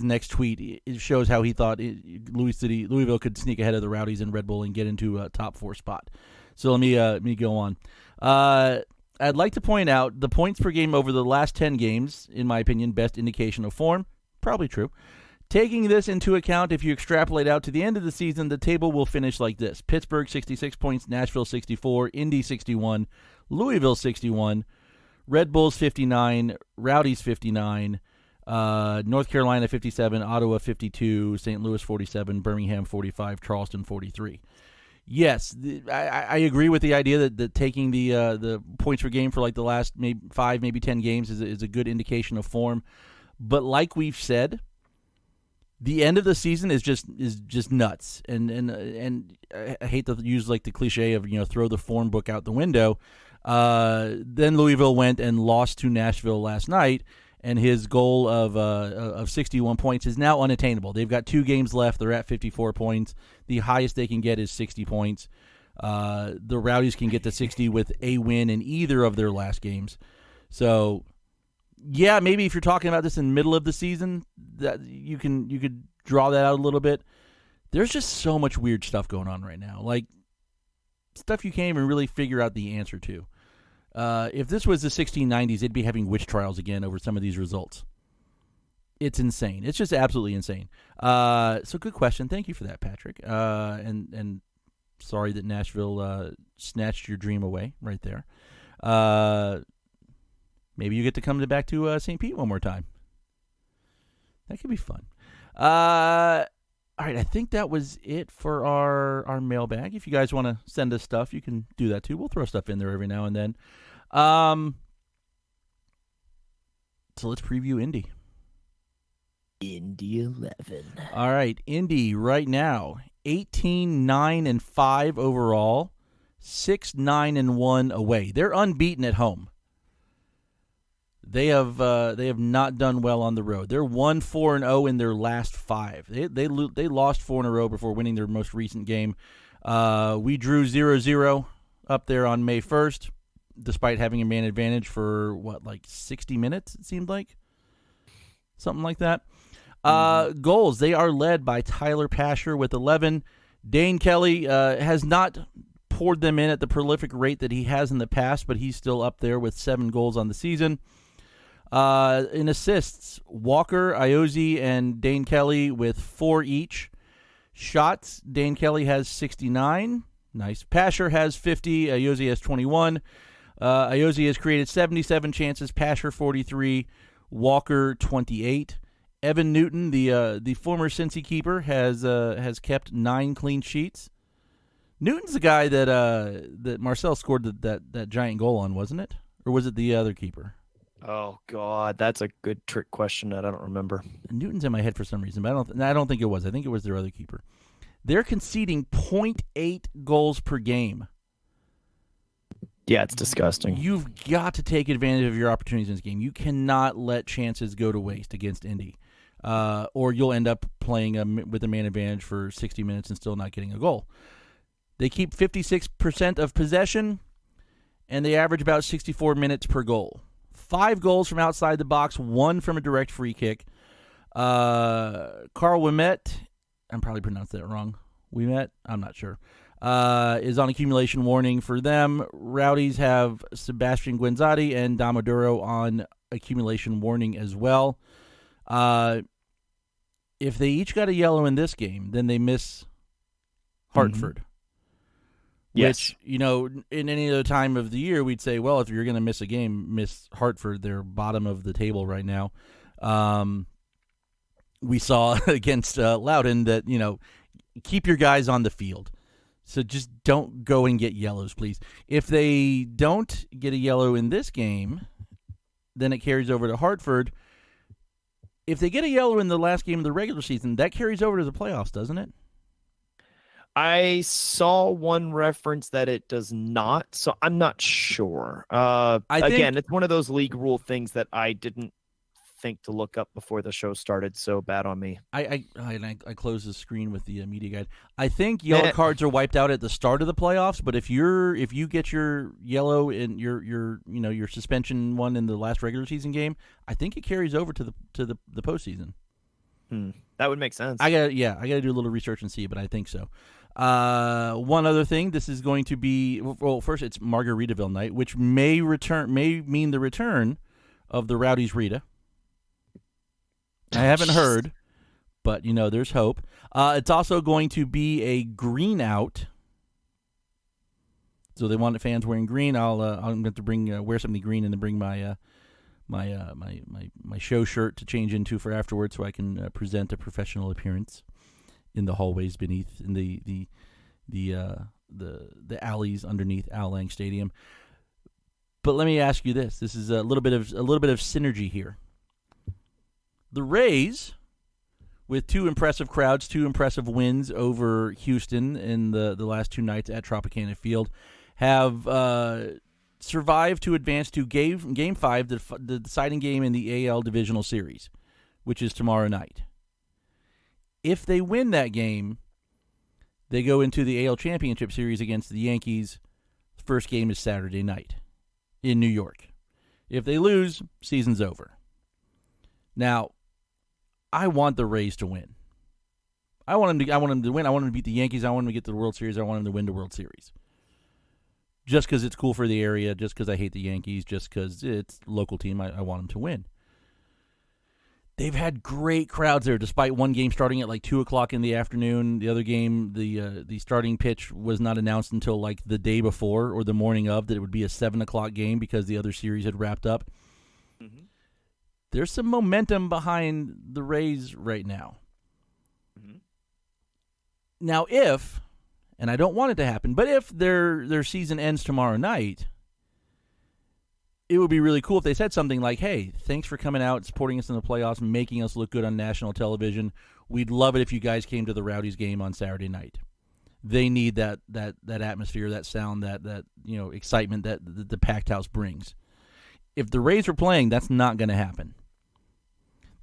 next tweet, it shows how he thought Louisville could sneak ahead of the Rowdies and Red Bull and get into a top 4 spot. So let me go on. I'd like to point out the points per game over the last 10 games, in my opinion, best indication of form. Probably true. Taking this into account, if you extrapolate out to the end of the season, the table will finish like this. Pittsburgh, 66 points. Nashville, 64. Indy, 61. Louisville, 61. Red Bulls, 59. Rowdies, 59. North Carolina, 57. Ottawa, 52. St. Louis, 47. Birmingham, 45. Charleston, 43. Yes, I agree with the idea that taking the points per game for like the last maybe 5, maybe 10 games is a good indication of form. But like we've said, the end of the season is just nuts, and I hate to use like the cliche of throw the form book out the window. Then Louisville went and lost to Nashville last night, and his goal of 61 points is now unattainable. They've got 2 games left. They're at 54 points. The highest they can get is 60 points. The Rowdies can get to 60 with a win in either of their last games. So. Yeah, maybe if you're talking about this in the middle of the season, that you could draw that out a little bit. There's just so much weird stuff going on right now, like stuff you can't even really figure out the answer to. If this was the 1690s, they'd be having witch trials again over some of these results. It's insane. It's just absolutely insane. So good question. Thank you for that, Patrick. And sorry that Nashville snatched your dream away right there. Maybe you get to come back to St. Pete one more time. That could be fun. All right, I think that was it for our mailbag. If you guys want to send us stuff, you can do that too. We'll throw stuff in there every now and then. So let's preview Indy. Indy 11. All right, Indy right now, 18-9-5 overall, 6-9-1 away. They're unbeaten at home. They have not done well on the road. They're 1-4-0 in their last 5. They lost 4 in a row before winning their most recent game. We drew 0-0 up there on May 1st, despite having a man advantage for 60 minutes. It seemed like something like that. Goals, they are led by Tyler Pasher with 11. Dane Kelly has not poured them in at the prolific rate that he has in the past, but he's still up there with 7 goals on the season. In assists, Walker, Iozzi, and Dane Kelly with 4 each. Shots, Dane Kelly has 69. Nice. Pasher has 50. Iozzi has 21. Iozzi has created 77 chances. Pasher 43. Walker 28. Evan Newton, the former Cincy keeper, has kept 9 clean sheets. Newton's the guy that Marcel scored that giant goal on, wasn't it? Or was it the other keeper? Oh God, that's a good trick question that I don't remember. Newton's in my head for some reason, but I don't think it was. I think it was their other keeper. They're conceding 0.8 goals per game. Yeah, it's disgusting. You've got to take advantage of your opportunities in this game. You cannot let chances go to waste against Indy, or you'll end up playing with a man advantage for 60 minutes and still not getting a goal. They keep 56% of possession, and they average about 64 minutes per goal. 5 goals from outside the box, 1 from a direct free kick. Carl Wimet, I'm probably pronounced that wrong. Wimet? I'm not sure. Is on accumulation warning for them. Rowdies have Sebastian Guenzati and Damoduro on accumulation warning as well. If they each got a yellow in this game, then they miss Hartford. Yes. Which, in any other time of the year, we'd say, well, if you're going to miss a game, miss Hartford. They're bottom of the table right now. We saw against Loudoun that, keep your guys on the field. So just don't go and get yellows, please. If they don't get a yellow in this game, then it carries over to Hartford. If they get a yellow in the last game of the regular season, that carries over to the playoffs, doesn't it? I saw one reference that it does not, so I'm not sure. Again, it's one of those league rule things that I didn't think to look up before the show started, so bad on me. I closed the screen with the media guide. I think yellow cards are wiped out at the start of the playoffs, but if you get your yellow in your suspension one in the last regular season game, I think it carries over to the postseason. That would make sense. I gotta do a little research and see, but I think so. One other thing, this is going to be first it's Margaritaville night, which may mean the return of the Rowdies Rita. I haven't heard, but there's hope. It's also going to be a green out, so they want fans wearing green. I'm going to wear something green and then bring my my show shirt to change into for afterwards, so I can present a professional appearance in the hallways beneath, in the alleys underneath Al Lang Stadium. But let me ask you this: this is a little bit of synergy here. The Rays, with two impressive crowds, two impressive wins over Houston in the last two nights at Tropicana Field, have survived to advance to Game 5, the deciding game in the AL Divisional Series, which is tomorrow night. If they win that game, they go into the AL Championship Series against the Yankees. The first game is Saturday night in New York. If they lose, season's over. Now, I want the Rays to win. I want them to win. I want them to beat the Yankees. I want them to get to the World Series. I want them to win the World Series. Just because it's cool for the area, just because I hate the Yankees, just because it's a local team, I want them to win. They've had great crowds there, despite one game starting at like 2 o'clock in the afternoon. The other game, the starting pitch was not announced until like the day before or the morning of, that it would be a 7 o'clock game because the other series had wrapped up. Mm-hmm. There's some momentum behind the Rays right now. Mm-hmm. Now, and I don't want it to happen, but if their season ends tomorrow night, it would be really cool if they said something like, hey, thanks for coming out, supporting us in the playoffs, making us look good on national television. We'd love it if you guys came to the Rowdies game on Saturday night. They need that atmosphere, that sound, that excitement that the packed house brings. If the Rays are playing, that's not going to happen.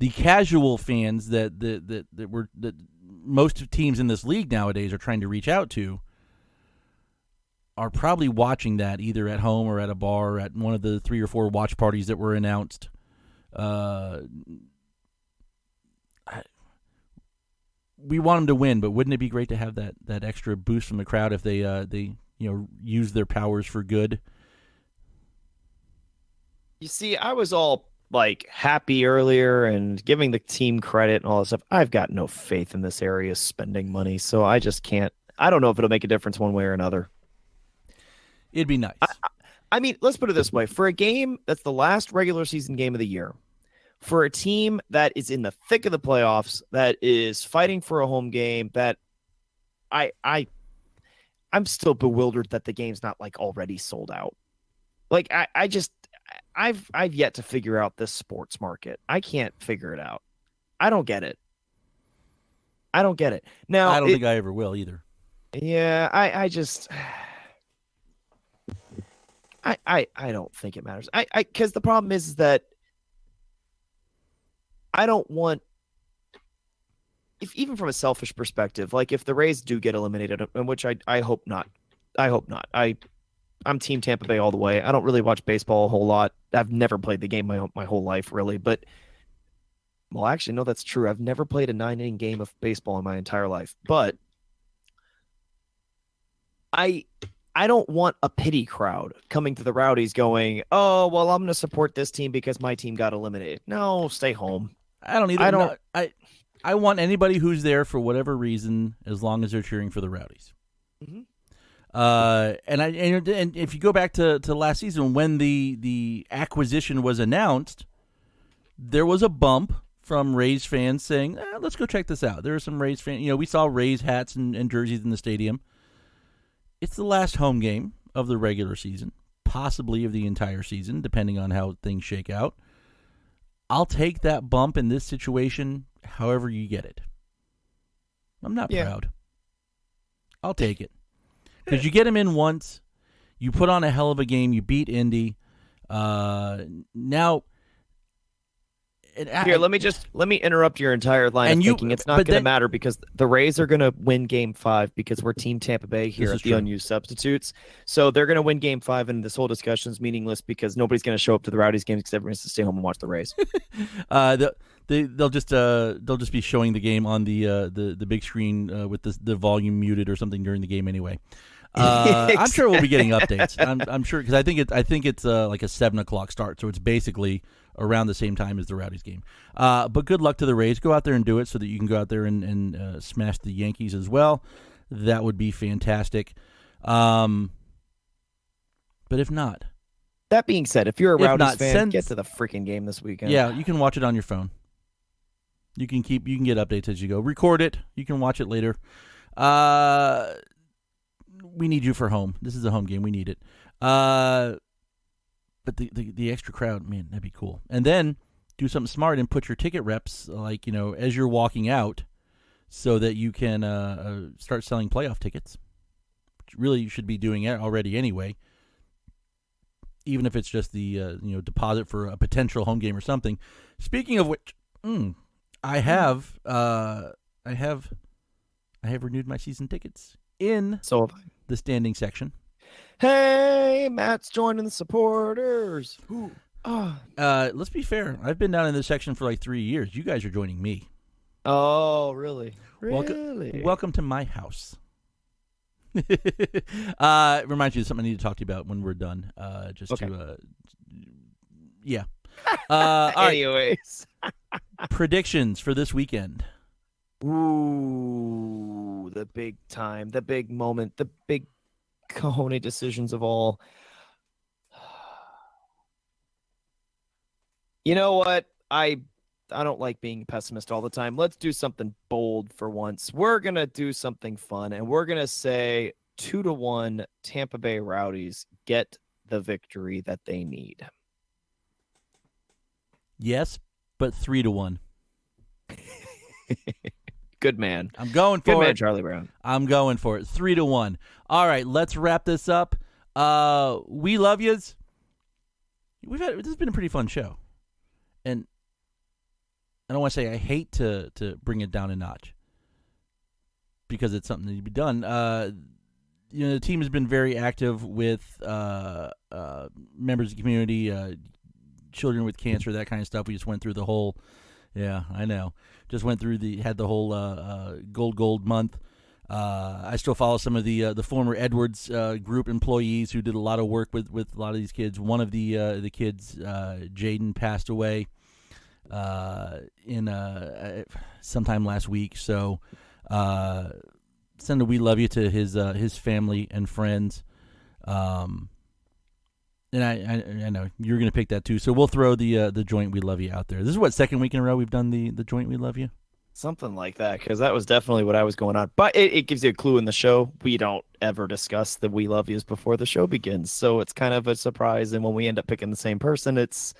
The casual fans that most teams in this league nowadays are trying to reach out to are probably watching that either at home or at a bar or at one of the 3 or 4 watch parties that were announced. We want them to win, but wouldn't it be great to have that extra boost from the crowd if they use their powers for good? You see, I was all like happy earlier and giving the team credit and all that stuff. I've got no faith in this area spending money, so I just can't. I don't know if it'll make a difference one way or another. It'd be nice. I mean, let's put it this way. For a game that's the last regular season game of the year, for a team that is in the thick of the playoffs, that is fighting for a home game, that I'm still bewildered that the game's not like already sold out. Like I've yet to figure out this sports market. I can't figure it out. I don't get it. Now, I don't think I ever will either. Yeah, I just I don't think it matters. Because the problem is that I don't want, even from a selfish perspective, like if the Rays do get eliminated, and which I hope not. I'm Team Tampa Bay all the way. I don't really watch baseball a whole lot. I've never played the game my whole life, really. But, well, actually, no, that's true. I've never played a 9-inning game of baseball in my entire life. But I don't want a pity crowd coming to the Rowdies going, oh, well, I'm going to support this team because my team got eliminated. No, stay home. I don't either. I want anybody who's there for whatever reason, as long as they're cheering for the Rowdies. Mm-hmm. And if you go back to last season when the acquisition was announced, there was a bump from Rays fans saying, let's go check this out. There are some Rays fans. We saw Rays hats and jerseys in the stadium. It's the last home game of the regular season, possibly of the entire season, depending on how things shake out. I'll take that bump in this situation however you get it. I'm not proud. I'll take it. Because you get him in once, you put on a hell of a game, you beat Indy. Now... Here, let me interrupt your entire line of thinking. It's not going to matter because the Rays are going to win Game 5 because we're Team Tampa Bay here at the unused substitutes. So they're going to win Game 5, and this whole discussion is meaningless because nobody's going to show up to the Rowdies games because everyone has to stay home and watch the Rays. They'll just be showing the game on the big screen with the volume muted or something during the game anyway. Exactly. I'm sure we'll be getting updates. I'm sure because I think it's like a 7:00 start, so it's basically around the same time as the Rowdies game. But good luck to the Rays. Go out there and do it so that you can go out there and smash the Yankees as well. That would be fantastic. But if not, that being said, if you're a Rowdies fan, get to the freaking game this weekend. Yeah, you can watch it on your phone. You can get updates as you go. Record it. You can watch it later. We need you for home. This is a home game. We need it. But the extra crowd, man, that'd be cool. And then do something smart and put your ticket reps, like, as you're walking out so that you can start selling playoff tickets. Which really you should be doing it already anyway. Even if it's just the deposit for a potential home game or something. Speaking of which, I have renewed my season tickets in the standing section. Hey, Matt's joining the supporters. Let's be fair. I've been down in this section for like 3 years. You guys are joining me. Oh, really? Really? Welcome to my house. It reminds me of something I need to talk to you about when we're done. Yeah. Anyways. Predictions for this weekend. Ooh, the big time, the big moment, the big cojones decisions of all. You know what? I don't like being a pessimist all the time. Let's do something bold for once. We're going to do something fun, and we're going to say 2-1 Tampa Bay Rowdies get the victory that they need. Yes, but 3-1. Good man. I'm going for it. Good man, Charlie Brown. I'm going for it. 3-1. All right, let's wrap this up. We love yous. This has been a pretty fun show. And I don't want to say I hate to bring it down a notch because it's something that needs to be done. The team has been very active with members of the community, children with cancer, that kind of stuff. We just went through the whole, I know. Just went through had the whole gold month. I still follow some of the former Edwards group employees who did a lot of work with a lot of these kids. One of the kids, Jaden, passed away in sometime last week. So send a "we love you" to his family and friends. And I know you're going to pick that too. So we'll throw the joint "we love you" out there. This is what, second week in a row we've done the joint "we love you"? Something like that, because that was definitely what I was going on. But it gives you a clue in the show. We don't ever discuss the "we love yous" before the show begins. So it's kind of a surprise. And when we end up picking the same person, it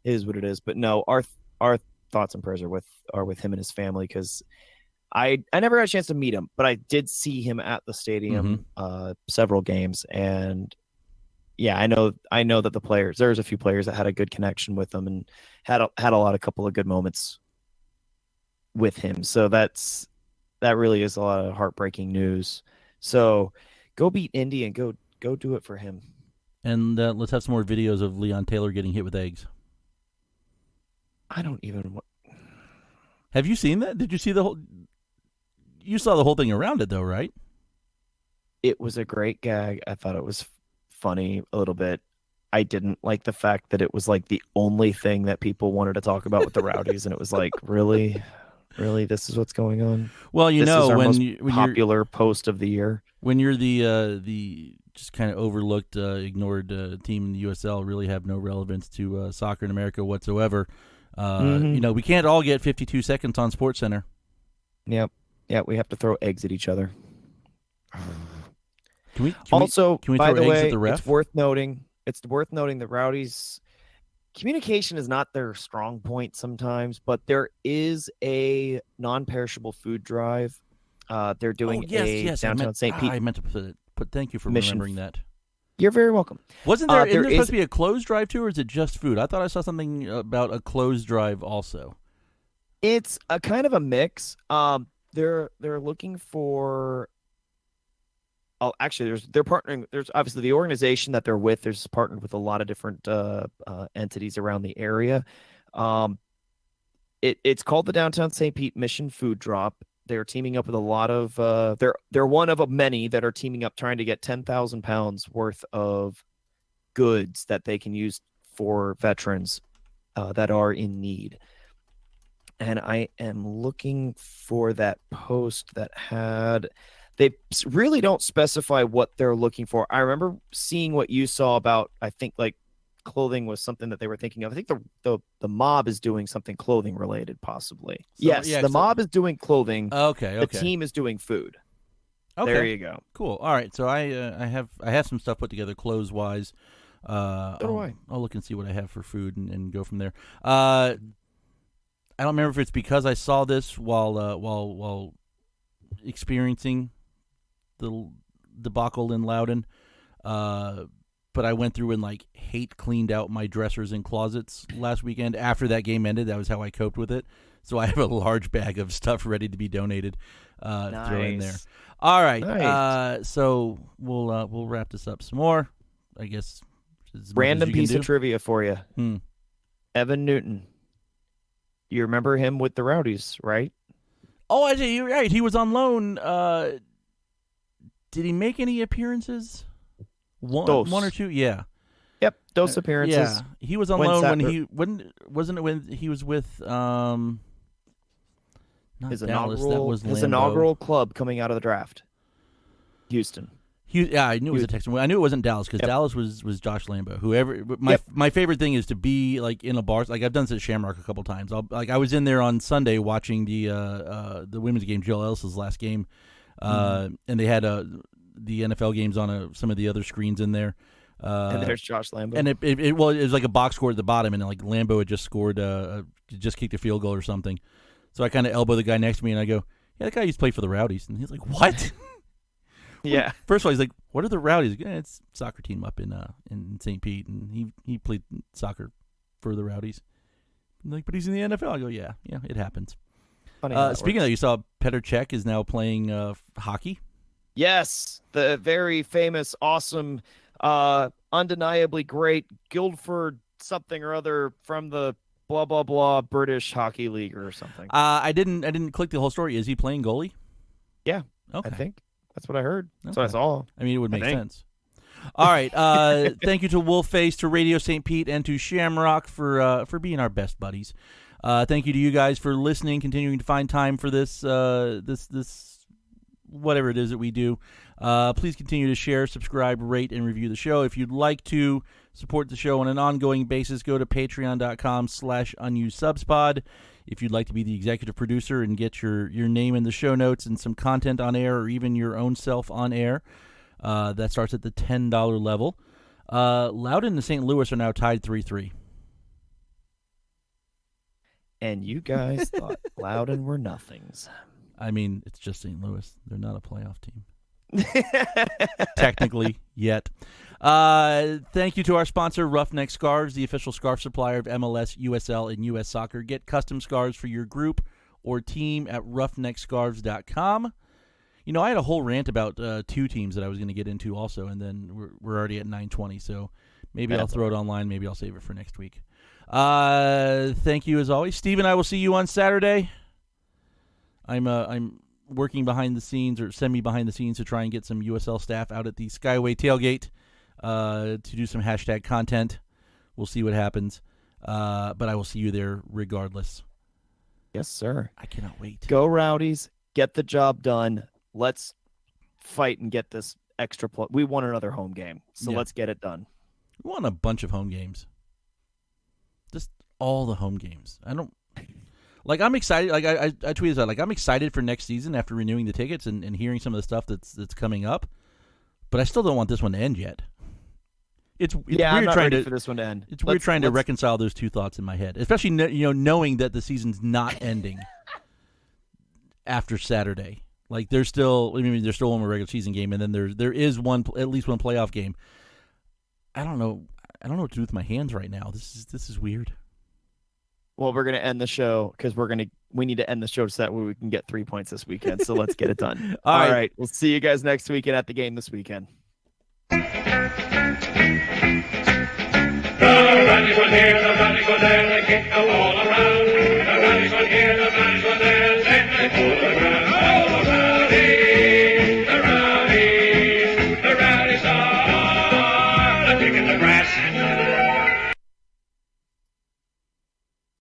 is what it is. But no, our thoughts and prayers are with him and his family, because I never got a chance to meet him, but I did see him at the stadium several games. And yeah, I know that the players, there's a few players that had a good connection with him and had a couple of good moments with him. So that really is a lot of heartbreaking news. So go beat Indy and go do it for him. And let's have some more videos of Leon Taylor getting hit with eggs. I don't even. Have you seen that? Did you see the whole? You saw the whole thing around it, though, right? It was a great gag. I thought it was funny a little bit. I didn't like the fact that it was like the only thing that people wanted to talk about with the Rowdies, and it was like, really, this is what's going on. Well, this is our when most popular post of the year, when you're the just kind of overlooked, ignored team in the USL, really have no relevance to soccer in America whatsoever. We can't all get 52 seconds on SportsCenter. Yep. Yeah, we have to throw eggs at each other. Can we by throw the eggs way, at the ref? It's worth noting the Rowdies communication is not their strong point sometimes, but there is a non-perishable food drive. They're doing downtown St. Pete. I meant to put it. But thank you for Mission. remembering that. You're very welcome. Wasn't there? Isn't there there supposed is- to be a closed drive too, or is it just food? I thought I saw something about a closed drive also. It's a kind of a mix. They're looking for. Oh, actually, they're partnering. There's obviously the organization that they're with. There's partnered with a lot of different entities around the area. It's called the Downtown St. Pete Mission Food Drop. They're teaming up with a lot of. They're one of many that are teaming up, trying to get 10,000 pounds worth of goods that they can use for veterans that are in need. And I am looking for that post that had. They really don't specify what they're looking for. I remember seeing what you saw about, I think, like clothing was something that they were thinking of. I think the mob is doing something clothing related, possibly. The mob is doing clothing. Okay. The team is doing food. Okay. There you go. Cool. All right. So I have some stuff put together clothes wise. So do I. I'll look and see what I have for food and go from there. I don't remember if it's because I saw this while experiencing the debacle in Loudoun, but I went through and hate cleaned out my dressers and closets last weekend. After that game ended, that was how I coped with it. So I have a large bag of stuff ready to be donated. Throw in there. All right. Nice. So we'll wrap this up some more. I guess. Random piece of trivia for you. Evan Newton. You remember him with the Rowdies, right? Oh, I see. You're right. He was on loan. Did he make any appearances? One or two? Yeah. Yep, those appearances. Yeah, he was on loan wasn't it when he was with not his Dallas, inaugural that was his Lambeau. Inaugural club coming out of the draft. Houston. I knew it was a Texan. I knew it wasn't Dallas because Dallas was Josh Lambeau. Whoever. My favorite thing is to be in a bar. I've done this at Shamrock a couple times. I was in there on Sunday watching the women's game, Jill Ellis's last game, and they had the NFL games on some of the other screens in there. And there's Josh Lambeau. And it was like a box score at the bottom, and Lambeau had just scored, just kicked a field goal or something. So I kind of elbow the guy next to me, and I go, "Yeah, that guy used to play for the Rowdies." And he's like, "What?" Yeah. First of all, he's like, "What are the Rowdies?" It's a soccer team up in St. Pete, and he played soccer for the Rowdies. I'm like, but he's in the NFL. I go, "Yeah, it happens." Speaking of that, you saw Petr Cech is now playing hockey. Yes, the very famous, awesome, undeniably great Guildford something or other from the blah blah blah British Hockey League or something. I didn't click the whole story. Is he playing goalie? Yeah, okay. I think that's what I heard. Okay. So I saw. I mean, it would make sense. All right. Thank you to Wolfface, to Radio St. Pete, and to Shamrock for being our best buddies. Thank you to you guys for listening, continuing to find time for this whatever it is that we do. Please continue to share, subscribe, rate, and review the show. If you'd like to support the show on an ongoing basis, go to patreon.com/unusedsubspod. If you'd like to be the executive producer and get your name in the show notes and some content on air, or even your own self on air, that starts at the $10 level. Loudoun and St. Louis are now tied 3-3. And you guys thought Loudoun were nothings. I mean, it's just St. Louis. They're not a playoff team. Technically, yet. Thank you to our sponsor, Roughneck Scarves, the official scarf supplier of MLS, USL, and US Soccer. Get custom scarves for your group or team at roughneckscarves.com. I had a whole rant about two teams that I was going to get into also, and then we're already at 9:20, so maybe I'll throw it online. Maybe I'll save it for next week. Thank you as always. Steve and I will see you on Saturday. I'm working behind the scenes, or semi-behind the scenes, to try and get some USL staff out at the Skyway tailgate to do some hashtag content. We'll see what happens, but I will see you there regardless. Yes, sir. I cannot wait. Go Rowdies. Get the job done. Let's fight and get this extra play. We want another home game, so let's get it done. We want a bunch of home games. Just all the home games. I'm excited. I tweeted that. I'm excited for next season after renewing the tickets and hearing some of the stuff that's coming up. But I still don't want this one to end yet. It's I'm weird not trying ready to for this one to end. It's weird trying to reconcile those two thoughts in my head, especially knowing that the season's not ending after Saturday. Like there's still one more regular season game, and then there is at least one playoff game. I don't know what to do with my hands right now. This is weird. Well, we're gonna end the show because we need to end the show so that way we can get 3 points this weekend. So let's get it done. All right. We'll see you guys next weekend at the game this weekend. The running one here, the running one there, they kick the wall around.